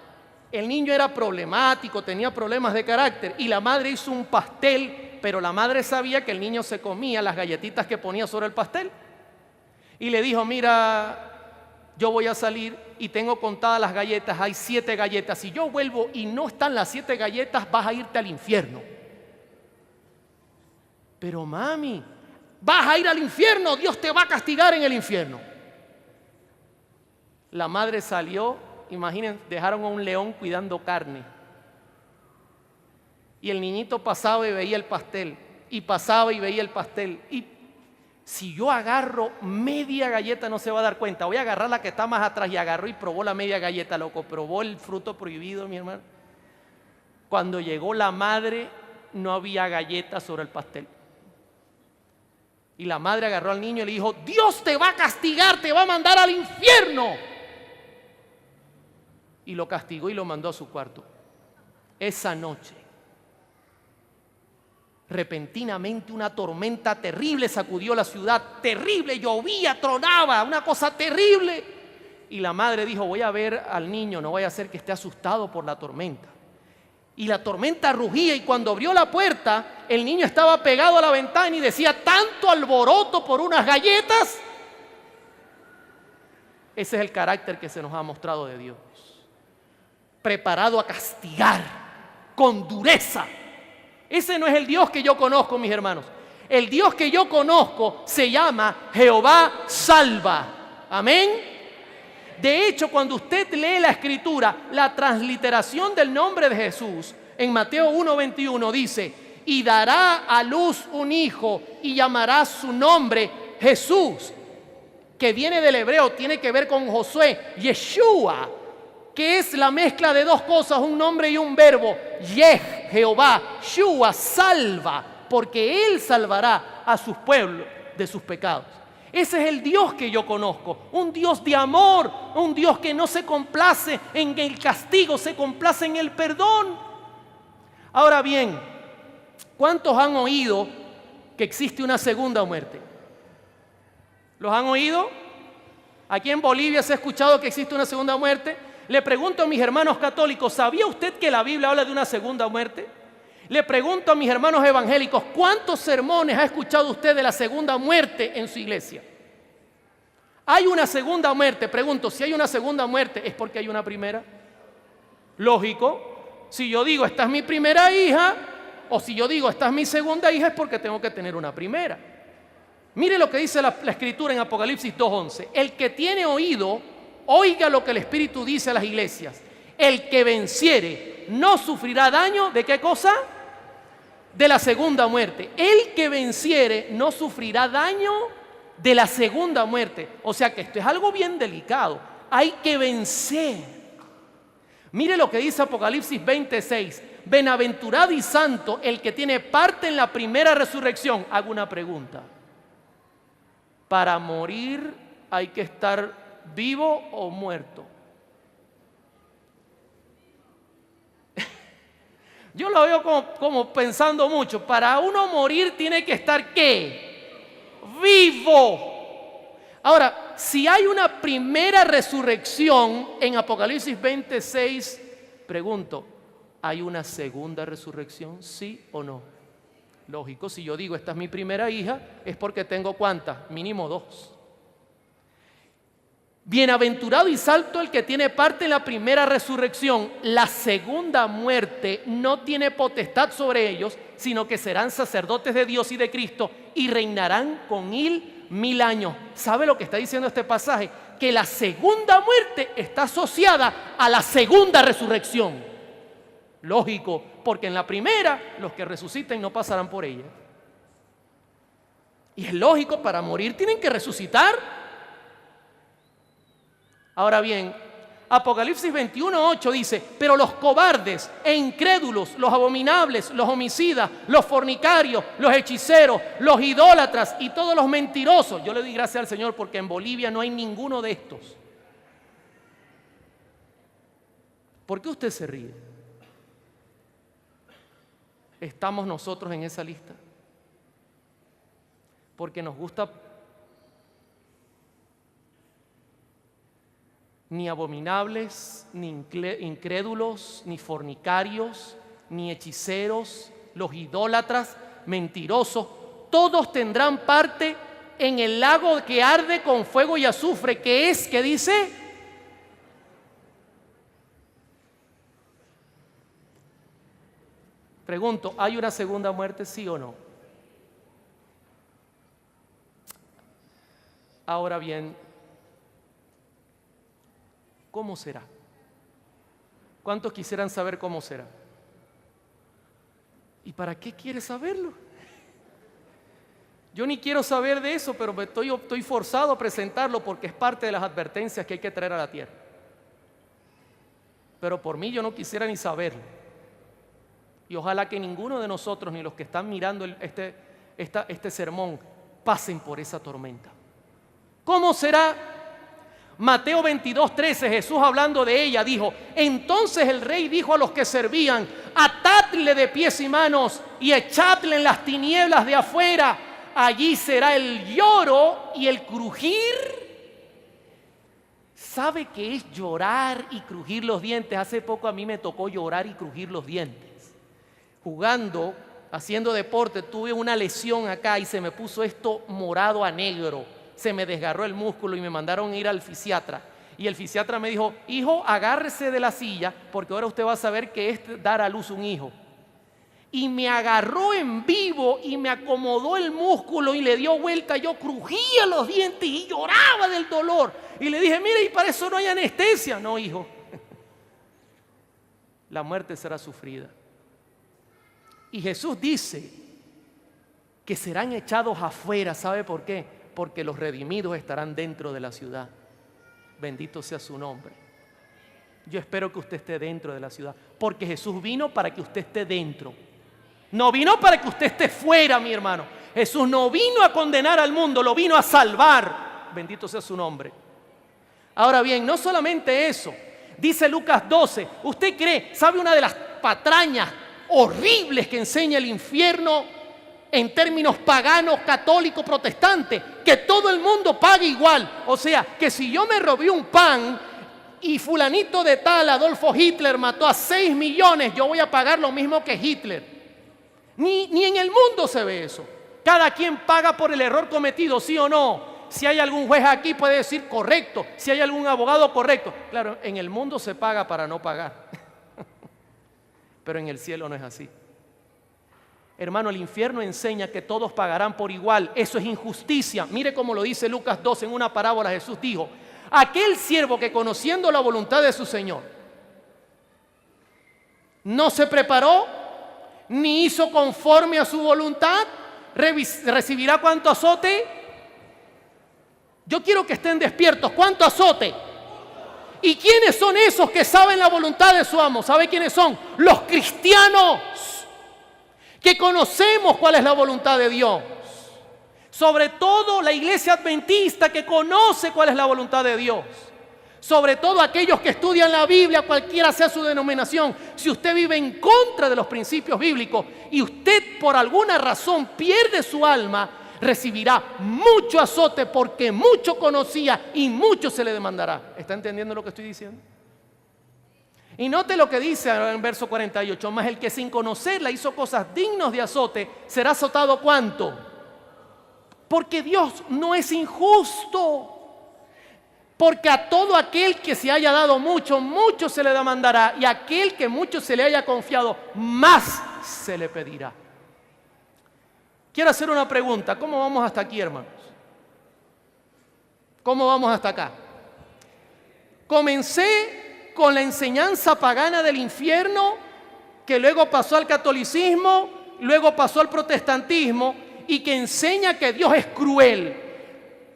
S1: El niño era problemático, tenía problemas de carácter y la madre hizo un pastel, pero la madre sabía que el niño se comía las galletitas que ponía sobre el pastel. Y le dijo, mira, yo voy a salir y tengo contadas las galletas, hay 7 galletas. Si yo vuelvo y no están las 7 galletas, vas a irte al infierno. Pero mami, vas a ir al infierno, Dios te va a castigar en el infierno. La madre salió, imaginen, dejaron a un león cuidando carne. Y el niñito pasaba y veía el pastel, y pasaba y veía el pastel. Y si yo agarro media galleta no se va a dar cuenta. Voy a agarrar la que está más atrás, y agarró y probó la media galleta, loco. Probó el fruto prohibido, mi hermano. Cuando llegó la madre, no había galletas sobre el pastel. Y la madre agarró al niño y le dijo: Dios te va a castigar, te va a mandar al infierno. Y lo castigó y lo mandó a su cuarto. Esa noche, repentinamente una tormenta terrible sacudió la ciudad, terrible, llovía, tronaba, una cosa terrible. Y la madre dijo: voy a ver al niño, no vaya a ser que esté asustado por la tormenta. Y la tormenta rugía, y cuando abrió la puerta, el niño estaba pegado a la ventana y decía: tanto alboroto por unas galletas. Ese es el carácter que se nos ha mostrado de Dios, preparado a castigar con dureza. Ese no es el Dios que yo conozco, mis hermanos. El Dios que yo conozco se llama Jehová salva. Amén. De hecho, cuando usted lee la Escritura, la transliteración del nombre de Jesús en Mateo 1:21 dice: y dará a luz un hijo y llamará su nombre Jesús, que viene del hebreo, tiene que ver con Josué, Yeshua, que es la mezcla de dos cosas, un nombre y un verbo. Yeh, Jehová, Shua, salva, porque Él salvará a sus pueblos de sus pecados. Ese es el Dios que yo conozco, un Dios de amor, un Dios que no se complace en el castigo, se complace en el perdón. Ahora bien, ¿cuántos han oído que existe una segunda muerte? ¿Los han oído? Aquí en Bolivia se ha escuchado que existe una segunda muerte. Le pregunto a mis hermanos católicos: ¿sabía usted que la Biblia habla de una segunda muerte? Le pregunto a mis hermanos evangélicos: ¿cuántos sermones ha escuchado usted de la segunda muerte en su iglesia? ¿Hay una segunda muerte? Pregunto, si hay una segunda muerte, ¿es porque hay una primera? Lógico. Si yo digo: esta es mi primera hija, o si yo digo: esta es mi segunda hija, es porque tengo que tener una primera. Mire lo que dice la Escritura en Apocalipsis 2:11. El que tiene oído, oiga lo que el Espíritu dice a las iglesias. El que venciere no sufrirá daño. ¿De qué cosa? De la segunda muerte. El que venciere no sufrirá daño de la segunda muerte. O sea que esto es algo bien delicado. Hay que vencer. Mire lo que dice Apocalipsis 20:6. Bienaventurado y santo el que tiene parte en la primera resurrección. Hago una pregunta. ¿Para morir hay que estar vivo o muerto? Yo lo veo como pensando mucho. Para uno morir tiene que estar ¿qué? Vivo. Ahora, si hay una primera resurrección en Apocalipsis 26, pregunto, ¿hay una segunda resurrección? ¿Sí o no? Lógico, si yo digo: esta es mi primera hija, es porque tengo ¿cuántas? Mínimo 2. Bienaventurado y santo el que tiene parte en la primera resurrección. La segunda muerte no tiene potestad sobre ellos, sino que serán sacerdotes de Dios y de Cristo y reinarán con Él 1000 años. ¿Sabe lo que está diciendo este pasaje? Que la segunda muerte está asociada a la segunda resurrección. Lógico, porque en la primera los que resuciten no pasarán por ella. Y es lógico, para morir tienen que resucitar. Ahora bien, Apocalipsis 21:8 dice: pero los cobardes e incrédulos, los abominables, los homicidas, los fornicarios, los hechiceros, los idólatras y todos los mentirosos. Yo le doy gracias al Señor porque en Bolivia no hay ninguno de estos. ¿Por qué usted se ríe? ¿Estamos nosotros en esa lista? Porque nos gusta. Ni abominables, ni incrédulos, ni fornicarios, ni hechiceros, los idólatras, mentirosos, todos tendrán parte en el lago que arde con fuego y azufre, que es, ¿qué dice? Pregunto, ¿hay una segunda muerte, sí o no? Ahora bien, ¿cómo será? ¿Cuántos quisieran saber cómo será? ¿Y para qué quiere saberlo? Yo ni quiero saber de eso, pero estoy forzado a presentarlo porque es parte de las advertencias que hay que traer a la tierra. Pero por mí yo no quisiera ni saberlo. Y ojalá que ninguno de nosotros, ni los que están mirando este sermón, pasen por esa tormenta. ¿Cómo será? Mateo 22:13, Jesús hablando de ella dijo: entonces el rey dijo a los que servían: atadle de pies y manos y echadle en las tinieblas de afuera, allí será el lloro y el crujir. ¿Sabe qué es llorar y crujir los dientes? Hace poco a mí me tocó llorar y crujir los dientes. Jugando, haciendo deporte, tuve una lesión acá y se me puso esto morado a negro. Se me desgarró el músculo y me mandaron a ir al fisiatra. Y el fisiatra me dijo: hijo, agárrese de la silla porque ahora usted va a saber qué es dar a luz un hijo. Y me agarró en vivo y me acomodó el músculo y le dio vuelta. Yo crujía los dientes y lloraba del dolor. Y le dije: mire, y para eso no hay anestesia. No, hijo. La muerte será sufrida. Y Jesús dice que serán echados afuera. ¿Sabe por qué? Porque los redimidos estarán dentro de la ciudad. Bendito sea su nombre. Yo espero que usted esté dentro de la ciudad, porque Jesús vino para que usted esté dentro. No vino para que usted esté fuera, mi hermano. Jesús no vino a condenar al mundo, lo vino a salvar. Bendito sea su nombre. Ahora bien, no solamente eso. Dice Lucas 12, ¿usted cree? ¿Sabe una de las patrañas horribles que enseña el infierno en términos paganos, católicos, protestantes? Que todo el mundo pague igual. O sea, que si yo me robé un pan y fulanito de tal, Adolfo Hitler, mató a 6 millones, yo voy a pagar lo mismo que Hitler. Ni en el mundo se ve eso. Cada quien paga por el error cometido, ¿sí o no? Si hay algún juez aquí puede decir correcto, si hay algún abogado correcto. Claro, en el mundo se paga para no pagar. Pero en el cielo no es así. Hermano, el infierno enseña que todos pagarán por igual. Eso es injusticia. Mire cómo lo dice Lucas 12 en una parábola. Jesús dijo: aquel siervo que, conociendo la voluntad de su Señor, no se preparó ni hizo conforme a su voluntad, recibirá ¿cuánto azote? Yo quiero que estén despiertos. ¿Cuánto azote? ¿Y quiénes son esos que saben la voluntad de su amo? ¿Sabe quiénes son? Los cristianos, que conocemos cuál es la voluntad de Dios. Sobre todo la iglesia adventista, que conoce cuál es la voluntad de Dios. Sobre todo aquellos que estudian la Biblia, cualquiera sea su denominación. Si usted vive en contra de los principios bíblicos y usted por alguna razón pierde su alma, recibirá mucho azote, porque mucho conocía y mucho se le demandará. ¿Está entendiendo lo que estoy diciendo? Y note lo que dice en verso 48: mas el que sin conocerla hizo cosas dignas de azote, será azotado ¿cuánto? Porque Dios no es injusto. Porque a todo aquel que se haya dado mucho, mucho se le demandará, y a aquel que mucho se le haya confiado, más se le pedirá. Quiero hacer una pregunta. ¿Cómo vamos hasta aquí, hermanos? ¿Cómo vamos hasta acá? Comencé con la enseñanza pagana del infierno, que luego pasó al catolicismo, luego pasó al protestantismo, y que enseña que Dios es cruel.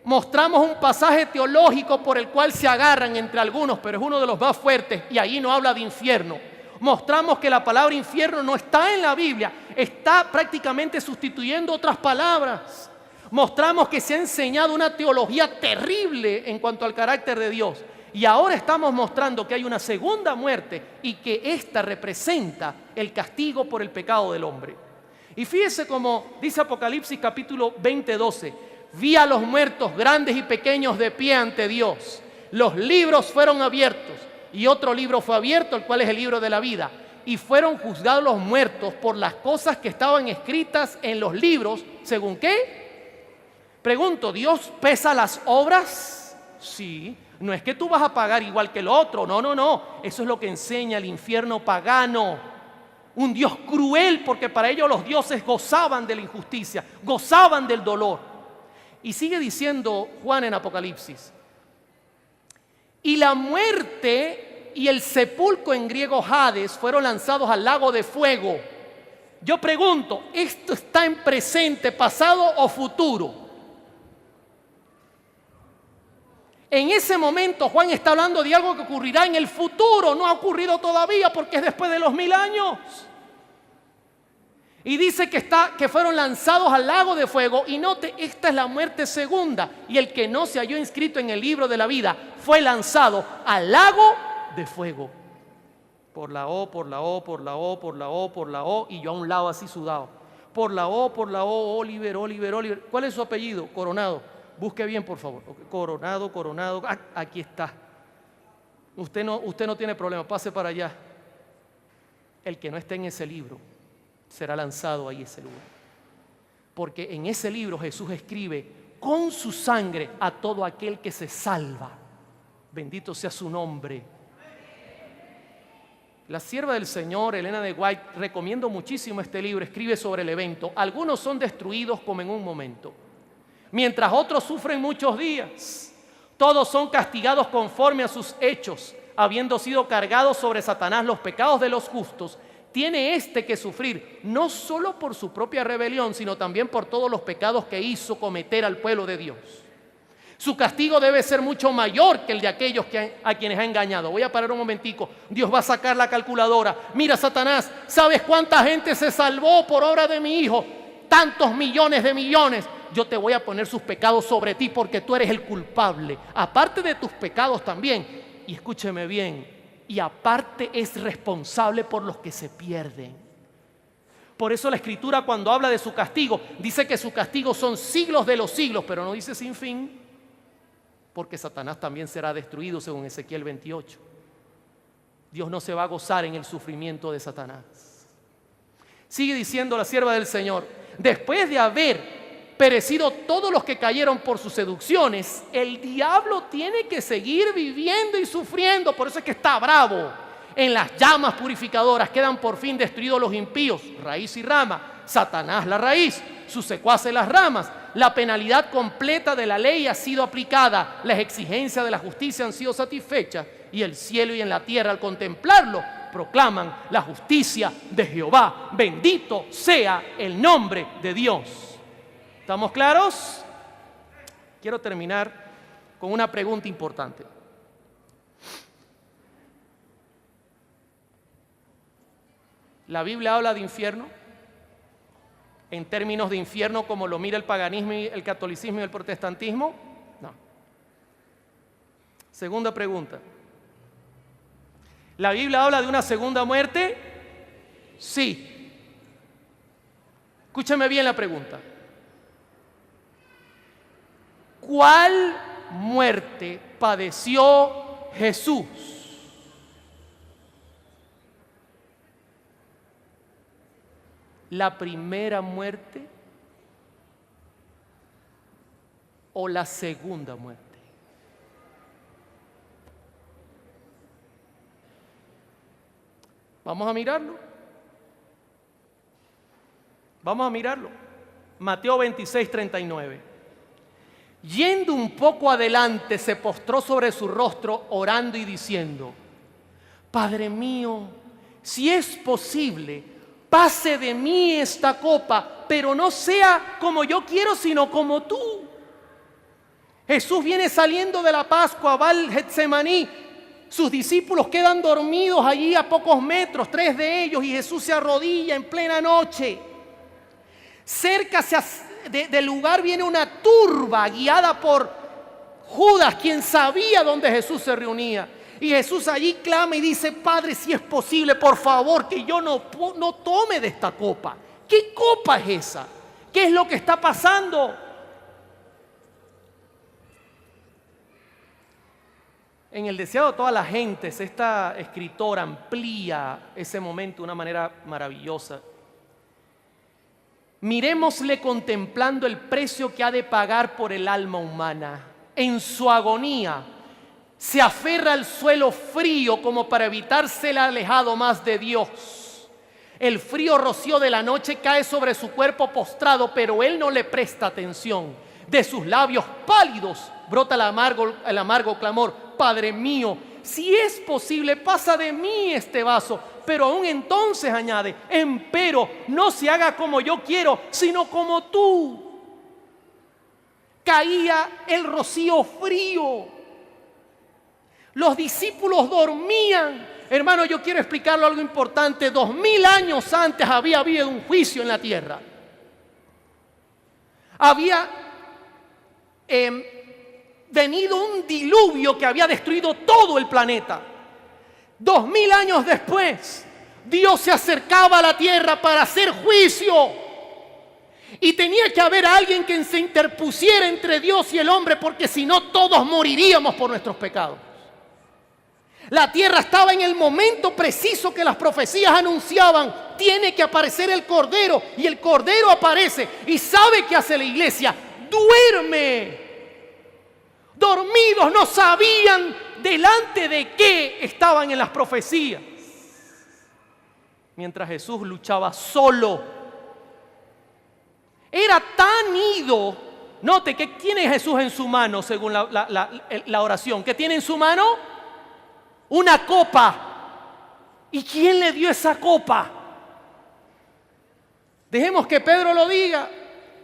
S1: Mostramos un pasaje teológico por el cual se agarran entre algunos, pero es uno de los más fuertes, y ahí no habla de infierno. Mostramos que la palabra infierno no está en la Biblia, está prácticamente sustituyendo otras palabras. Mostramos que se ha enseñado una teología terrible en cuanto al carácter de Dios. Y ahora estamos mostrando que hay una segunda muerte y que esta representa el castigo por el pecado del hombre. Y fíjese como dice Apocalipsis capítulo 20:12: vi a los muertos grandes y pequeños de pie ante Dios. Los libros fueron abiertos y otro libro fue abierto, el cual es el libro de la vida. Y fueron juzgados los muertos por las cosas que estaban escritas en los libros. ¿Según qué? Pregunto, ¿Dios pesa las obras? Sí. No es que tú vas a pagar igual que el otro. No. Eso es lo que enseña el infierno pagano. Un Dios cruel, porque para ellos los dioses gozaban de la injusticia, gozaban del dolor. Y sigue diciendo Juan en Apocalipsis: y la muerte y el sepulcro, en griego Hades, fueron lanzados al lago de fuego. Yo pregunto, ¿esto está en presente, pasado o futuro? En ese momento Juan está hablando de algo que ocurrirá en el futuro. No ha ocurrido todavía porque es después de los 1000 años. Y dice que fueron lanzados al lago de fuego. Y note, esta es la muerte segunda. Y el que no se halló inscrito en el libro de la vida fue lanzado al lago de fuego. Por la O, por la O, por la O, por la O, por la O. Y yo a un lado así sudado. Por la O, Oliver. ¿Cuál es su apellido? Coronado. Busque bien, por favor. Coronado. Aquí está. Usted no tiene problema. Pase para allá. El que no esté en ese libro será lanzado ahí ese lugar. Porque en ese libro Jesús escribe con su sangre a todo aquel que se salva. Bendito sea su nombre. La sierva del Señor, Elena de White, recomiendo muchísimo este libro, escribe sobre el evento. Algunos son destruidos como en un momento, mientras otros sufren muchos días. Todos son castigados conforme a sus hechos, habiendo sido cargados sobre Satanás los pecados de los justos. Tiene éste que sufrir, no solo por su propia rebelión, sino también por todos los pecados que hizo cometer al pueblo de Dios. Su castigo debe ser mucho mayor que el de aquellos a quienes ha engañado. Voy a parar un momentico. Dios va a sacar la calculadora. Mira, Satanás, ¿sabes cuánta gente se salvó por obra de mi hijo? Tantos millones de millones. Yo te voy a poner sus pecados sobre ti porque tú eres el culpable. Aparte de tus pecados también. Y escúcheme bien. Y aparte es responsable por los que se pierden. Por eso la Escritura, cuando habla de su castigo, dice que su castigo son siglos de los siglos, pero no dice sin fin, porque Satanás también será destruido según Ezequiel 28. Dios no se va a gozar en el sufrimiento de Satanás. Sigue diciendo la sierva del Señor: después de haber perecido todos los que cayeron por sus seducciones, el diablo tiene que seguir viviendo y sufriendo. Por eso es que está bravo. En las llamas purificadoras quedan por fin destruidos los impíos, raíz y rama. Satanás la raíz, sus secuaces las ramas. La penalidad completa de la ley ha sido aplicada, las exigencias de la justicia han sido satisfechas, y el cielo y en la tierra al contemplarlo proclaman la justicia de Jehová. Bendito sea el nombre de Dios. ¿Estamos claros? Quiero terminar con una pregunta importante. ¿La Biblia habla de infierno? En términos de infierno como lo mira el paganismo, el catolicismo y el protestantismo. No. Segunda pregunta. ¿La Biblia habla de una segunda muerte? Sí. Escúchame bien la pregunta. ¿Cuál muerte padeció Jesús? ¿La primera muerte o la segunda muerte? Vamos a mirarlo. Mateo 26:39. Yendo un poco adelante, se postró sobre su rostro, orando y diciendo: Padre mío, si es posible, pase de mí esta copa, pero no sea como yo quiero, sino como tú. Jesús viene saliendo de la Pascua, va al Getsemaní. Sus discípulos quedan dormidos allí a pocos metros, 3 de ellos, y Jesús se arrodilla en plena noche. Cerca del lugar viene una turba guiada por Judas, quien sabía dónde Jesús se reunía. Y Jesús allí clama y dice: Padre, si es posible, por favor, que yo no tome de esta copa. ¿Qué copa es esa? ¿Qué es lo que está pasando? En el deseado de todas las gentes, esta escritora amplía ese momento de una manera maravillosa. Miremosle contemplando el precio que ha de pagar por el alma humana. En su agonía se aferra al suelo frío como para evitar ser alejado más de Dios. El frío rocío de la noche cae sobre su cuerpo postrado, pero él no le presta atención. De sus labios pálidos brota el amargo clamor: Padre mío, si es posible, pasa de mí este vaso. Pero aún entonces añade: empero no se haga como yo quiero, sino como tú. Caía el rocío frío. Los discípulos dormían. Hermano, yo quiero explicarle algo importante. 2000 años antes había habido un juicio en la tierra. Había venido un diluvio que había destruido todo el planeta. 2000 años después, Dios se acercaba a la tierra para hacer juicio. Y tenía que haber alguien que se interpusiera entre Dios y el hombre, porque si no todos moriríamos por nuestros pecados. La tierra estaba en el momento preciso que las profecías anunciaban. Tiene que aparecer el Cordero, y el Cordero aparece. ¿Y sabe qué hace la iglesia? Duerme. Dormidos, no sabían delante de qué estaban en las profecías. Mientras Jesús luchaba solo. Era tan ido. Note que tiene Jesús en su mano, según la oración. ¿Qué tiene en su mano? Una copa. ¿Y quién le dio esa copa? Dejemos que Pedro lo diga.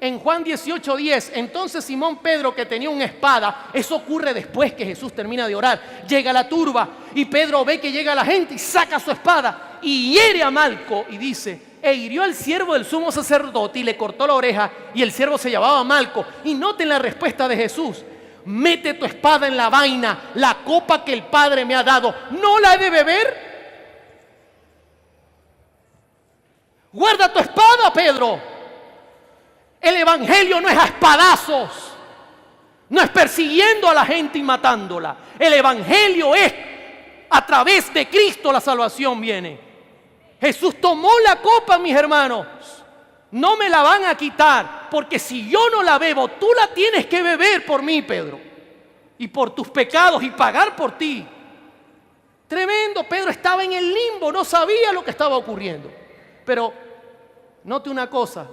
S1: En Juan 18:10, entonces Simón Pedro, que tenía una espada, eso ocurre después que Jesús termina de orar, llega a la turba y Pedro ve que llega la gente y saca su espada y hiere a Malco y dice, e hirió al siervo del sumo sacerdote y le cortó la oreja, y el siervo se llamaba Malco. Y noten la respuesta de Jesús: mete tu espada en la vaina, la copa que el Padre me ha dado, ¿no la he de beber? Guarda tu espada, Pedro. El evangelio no es a espadazos, no es persiguiendo a la gente y matándola. El evangelio es a través de Cristo la salvación viene. Jesús tomó la copa, mis hermanos. No me la van a quitar, porque si yo no la bebo, tú la tienes que beber por mí, Pedro, y por tus pecados, y pagar por ti. Tremendo. Pedro estaba en el limbo, no sabía lo que estaba ocurriendo. Pero note una cosa,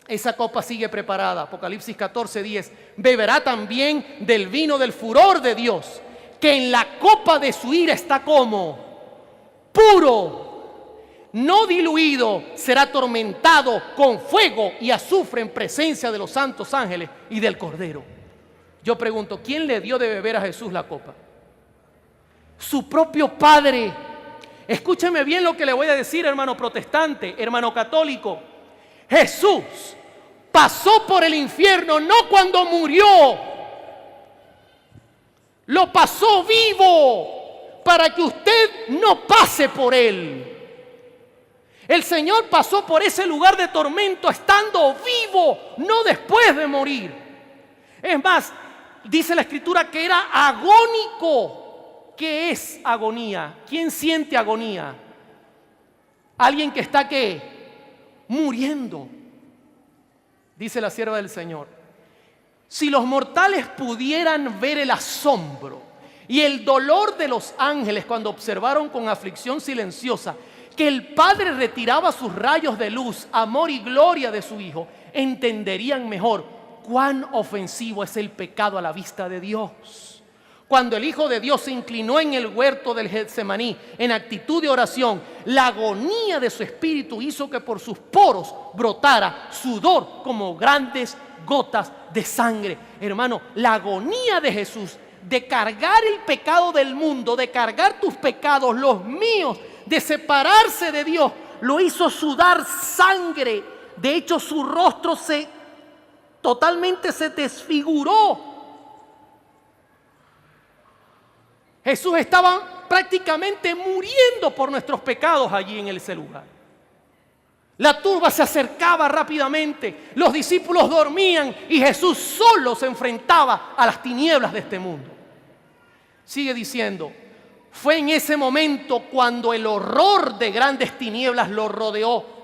S1: esa copa sigue preparada. Apocalipsis 14:10. Beberá también del vino del furor de Dios, que en la copa de su ira está como puro, no diluido, será atormentado con fuego y azufre en presencia de los santos ángeles y del Cordero. Yo pregunto, ¿quién le dio de beber a Jesús la copa? Su propio Padre. Escúcheme bien lo que le voy a decir, hermano protestante, hermano católico. Jesús pasó por el infierno no cuando murió, lo pasó vivo para que usted no pase por él. El Señor pasó por ese lugar de tormento estando vivo, no después de morir. Es más, dice la Escritura que era agónico. ¿Qué es agonía? ¿Quién siente agonía? Alguien que está ¿qué? Muriendo. Dice la sierva del Señor: si los mortales pudieran ver el asombro y el dolor de los ángeles cuando observaron con aflicción silenciosa que el Padre retiraba sus rayos de luz, amor y gloria de su Hijo, entenderían mejor cuán ofensivo es el pecado a la vista de Dios. Cuando el Hijo de Dios se inclinó en el huerto del Getsemaní en actitud de oración, la agonía de su espíritu hizo que por sus poros brotara sudor como grandes gotas de sangre. Hermano, la agonía de Jesús de cargar el pecado del mundo, de cargar tus pecados, los míos, de separarse de Dios, lo hizo sudar sangre. De hecho, su rostro totalmente se desfiguró. Jesús estaba prácticamente muriendo por nuestros pecados allí en ese lugar. La turba se acercaba rápidamente, los discípulos dormían y Jesús solo se enfrentaba a las tinieblas de este mundo. Sigue diciendo: fue en ese momento cuando el horror de grandes tinieblas lo rodeó.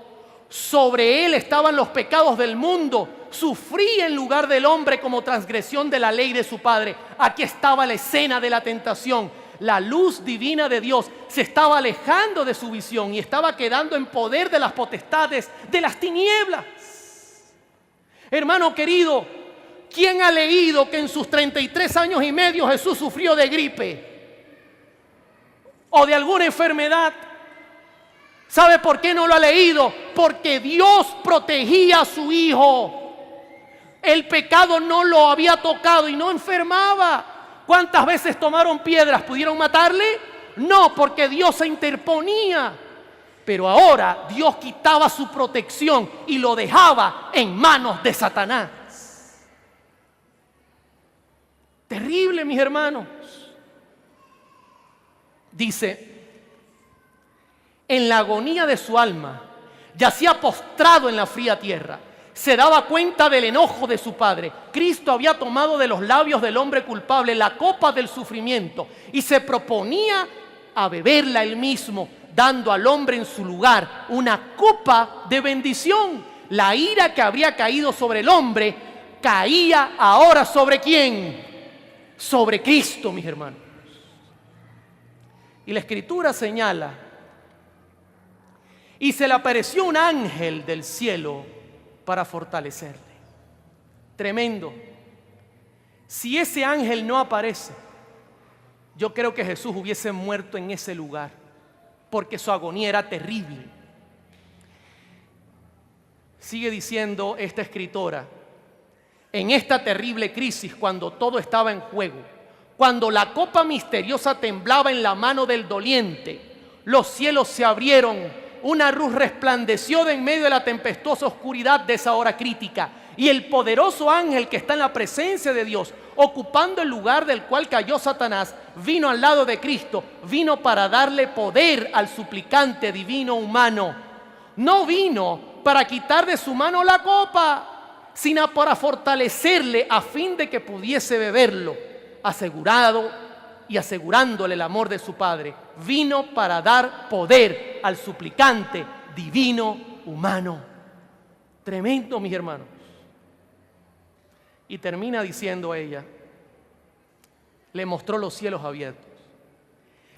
S1: Sobre él estaban los pecados del mundo. Sufría en lugar del hombre como transgresión de la ley de su padre. Aquí estaba la escena de la tentación. La luz divina de Dios se estaba alejando de su visión y estaba quedando en poder de las potestades de las tinieblas. Hermano querido, ¿quién ha leído que en sus 33 años y medio Jesús sufrió de gripe o de alguna enfermedad? ¿Sabe por qué no lo ha leído? Porque Dios protegía a su Hijo. El pecado no lo había tocado y no enfermaba. ¿Cuántas veces tomaron piedras? ¿Pudieron matarle? No, porque Dios se interponía. Pero ahora Dios quitaba su protección y lo dejaba en manos de Satanás. Terrible, mis hermanos. Dice, en la agonía de su alma, yacía postrado en la fría tierra. Se daba cuenta del enojo de su padre. Cristo había tomado de los labios del hombre culpable la copa del sufrimiento y se proponía a beberla él mismo, dando al hombre en su lugar una copa de bendición. La ira que habría caído sobre el hombre caía ahora ¿sobre quién? Sobre Cristo, mis hermanos. Y la Escritura señala, y se le apareció un ángel del cielo para fortalecerle. Tremendo. Si ese ángel no aparece, yo creo que Jesús hubiese muerto en ese lugar, porque su agonía era terrible. Sigue diciendo esta escritora, en esta terrible crisis, cuando todo estaba en juego, cuando la copa misteriosa temblaba en la mano del doliente, los cielos se abrieron, una luz resplandeció de en medio de la tempestuosa oscuridad de esa hora crítica, y el poderoso ángel que está en la presencia de Dios, ocupando el lugar del cual cayó Satanás, vino al lado de Cristo, vino para darle poder al suplicante divino humano. No vino para quitar de su mano la copa, sino para fortalecerle a fin de que pudiese beberlo, asegurado y asegurándole el amor de su Padre. Vino para dar poder al suplicante divino humano. Tremendo, mis hermanos. Y termina diciendo ella, le mostró los cielos abiertos.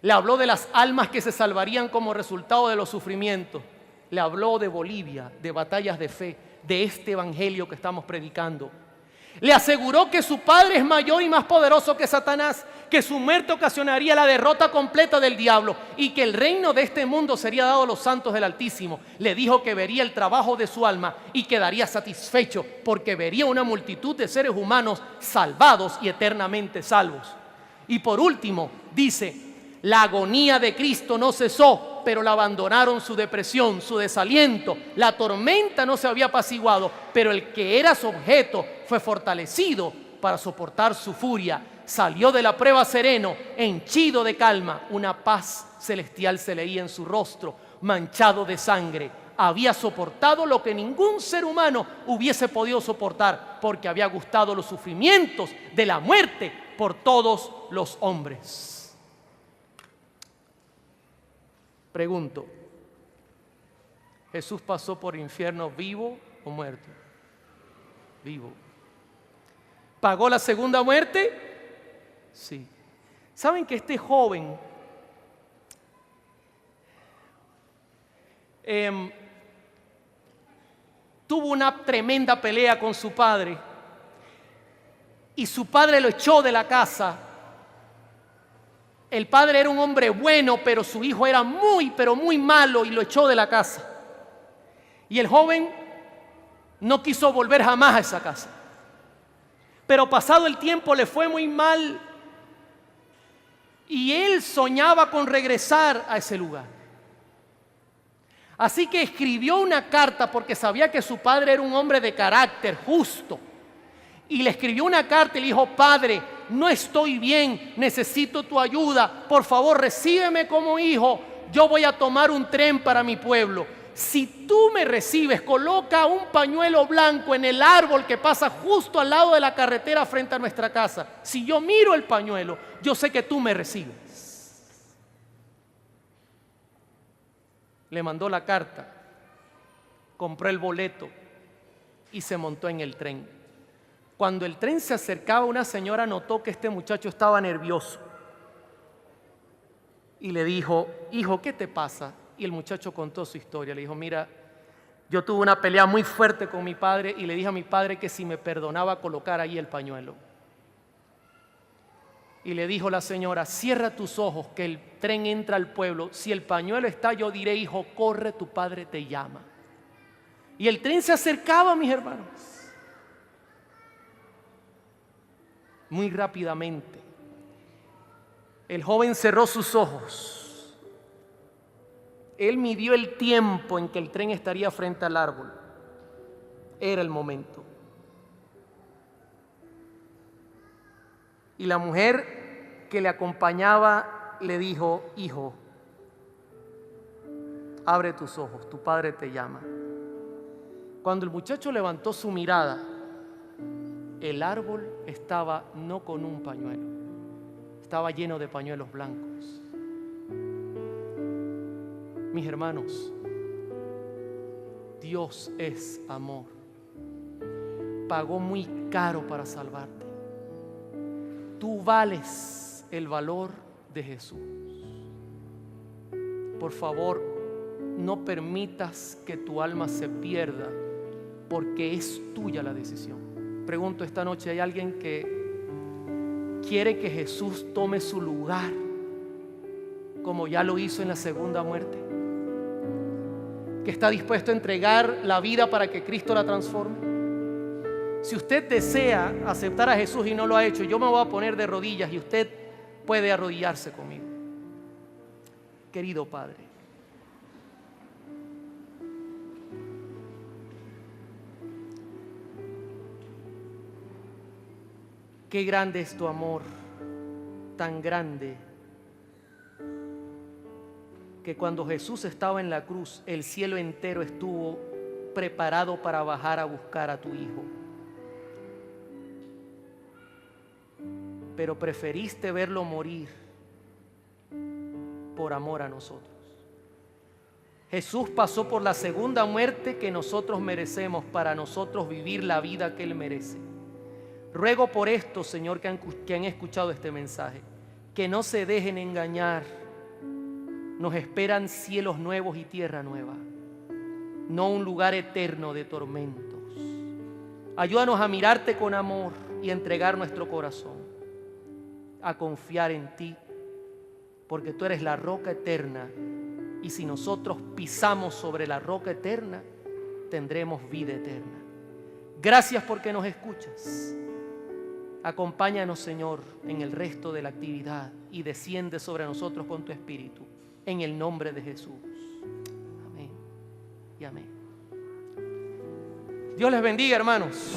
S1: Le habló de las almas que se salvarían como resultado de los sufrimientos. Le habló de Bolivia, de batallas de fe, de este evangelio que estamos predicando. Le aseguró que su Padre es mayor y más poderoso que Satanás, que su muerte ocasionaría la derrota completa del diablo y que el reino de este mundo sería dado a los santos del Altísimo. Le dijo que vería el trabajo de su alma y quedaría satisfecho porque vería una multitud de seres humanos salvados y eternamente salvos. Y por último, dice, la agonía de Cristo no cesó, pero la abandonaron su depresión, su desaliento. La tormenta no se había apaciguado, pero el que era su objeto fue fortalecido para soportar su furia. Salió de la prueba sereno, henchido de calma. Una paz celestial se leía en su rostro, manchado de sangre. Había soportado lo que ningún ser humano hubiese podido soportar, porque había gustado los sufrimientos de la muerte por todos los hombres. Pregunto, ¿Jesús pasó por infierno vivo o muerto? Vivo. ¿Pagó la segunda muerte? Sí. ¿Saben que este joven tuvo una tremenda pelea con su padre y su padre lo echó de la casa? El padre era un hombre bueno, pero su hijo era pero muy malo y lo echó de la casa. Y el joven no quiso volver jamás a esa casa. Pero pasado el tiempo le fue muy mal y él soñaba con regresar a ese lugar. Así que escribió una carta porque sabía que su padre era un hombre de carácter justo. Y le escribió una carta y le dijo, Padre, no estoy bien, necesito tu ayuda, por favor recíbeme como hijo, yo voy a tomar un tren para mi pueblo. Si tú me recibes, coloca un pañuelo blanco en el árbol que pasa justo al lado de la carretera frente a nuestra casa. Si yo miro el pañuelo, yo sé que tú me recibes. Le mandó la carta, compró el boleto y se montó en el tren. Cuando el tren se acercaba, una señora notó que este muchacho estaba nervioso y le dijo, hijo, ¿qué te pasa? Y el muchacho contó su historia. Le dijo, mira, yo tuve una pelea muy fuerte con mi padre y le dije a mi padre que si me perdonaba colocar ahí el pañuelo. Y le dijo la señora, cierra tus ojos que el tren entra al pueblo. Si el pañuelo está, yo diré, hijo, corre, tu padre te llama. Y el tren se acercaba, mis hermanos. Muy rápidamente El joven cerró sus ojos. Él midió el tiempo en que el tren estaría frente al árbol. Era el momento. Y la mujer que le acompañaba le dijo: hijo, abre tus ojos, tu padre te llama. Cuando el muchacho levantó su mirada, el árbol estaba no con un pañuelo, estaba lleno de pañuelos blancos. Mis hermanos, Dios es amor. Pagó muy caro para salvarte. Tú vales el valor de Jesús. Por favor, no permitas que tu alma se pierda, porque es tuya la decisión. Pregunto esta noche, ¿hay alguien que quiere que Jesús tome su lugar como ya lo hizo en la segunda muerte? ¿Que está dispuesto a entregar la vida para que Cristo la transforme? Si usted desea aceptar a Jesús y no lo ha hecho, yo me voy a poner de rodillas y usted puede arrodillarse conmigo. Querido Padre, qué grande es tu amor, tan grande que cuando Jesús estaba en la cruz, el cielo entero estuvo preparado para bajar a buscar a tu Hijo. Pero preferiste verlo morir por amor a nosotros. Jesús pasó por la segunda muerte que nosotros merecemos para nosotros vivir la vida que Él merece. Ruego por esto, Señor, que han escuchado este mensaje, que no se dejen engañar. Nos esperan cielos nuevos y tierra nueva, no un lugar eterno de tormentos. Ayúdanos a mirarte con amor y a entregar nuestro corazón, a confiar en ti, porque tú eres la roca eterna, y si nosotros pisamos sobre la roca eterna, tendremos vida eterna. Gracias porque nos escuchas. Acompáñanos, Señor, en el resto de la actividad y desciende sobre nosotros con tu Espíritu, en el nombre de Jesús. Amén y amén. Dios les bendiga, hermanos.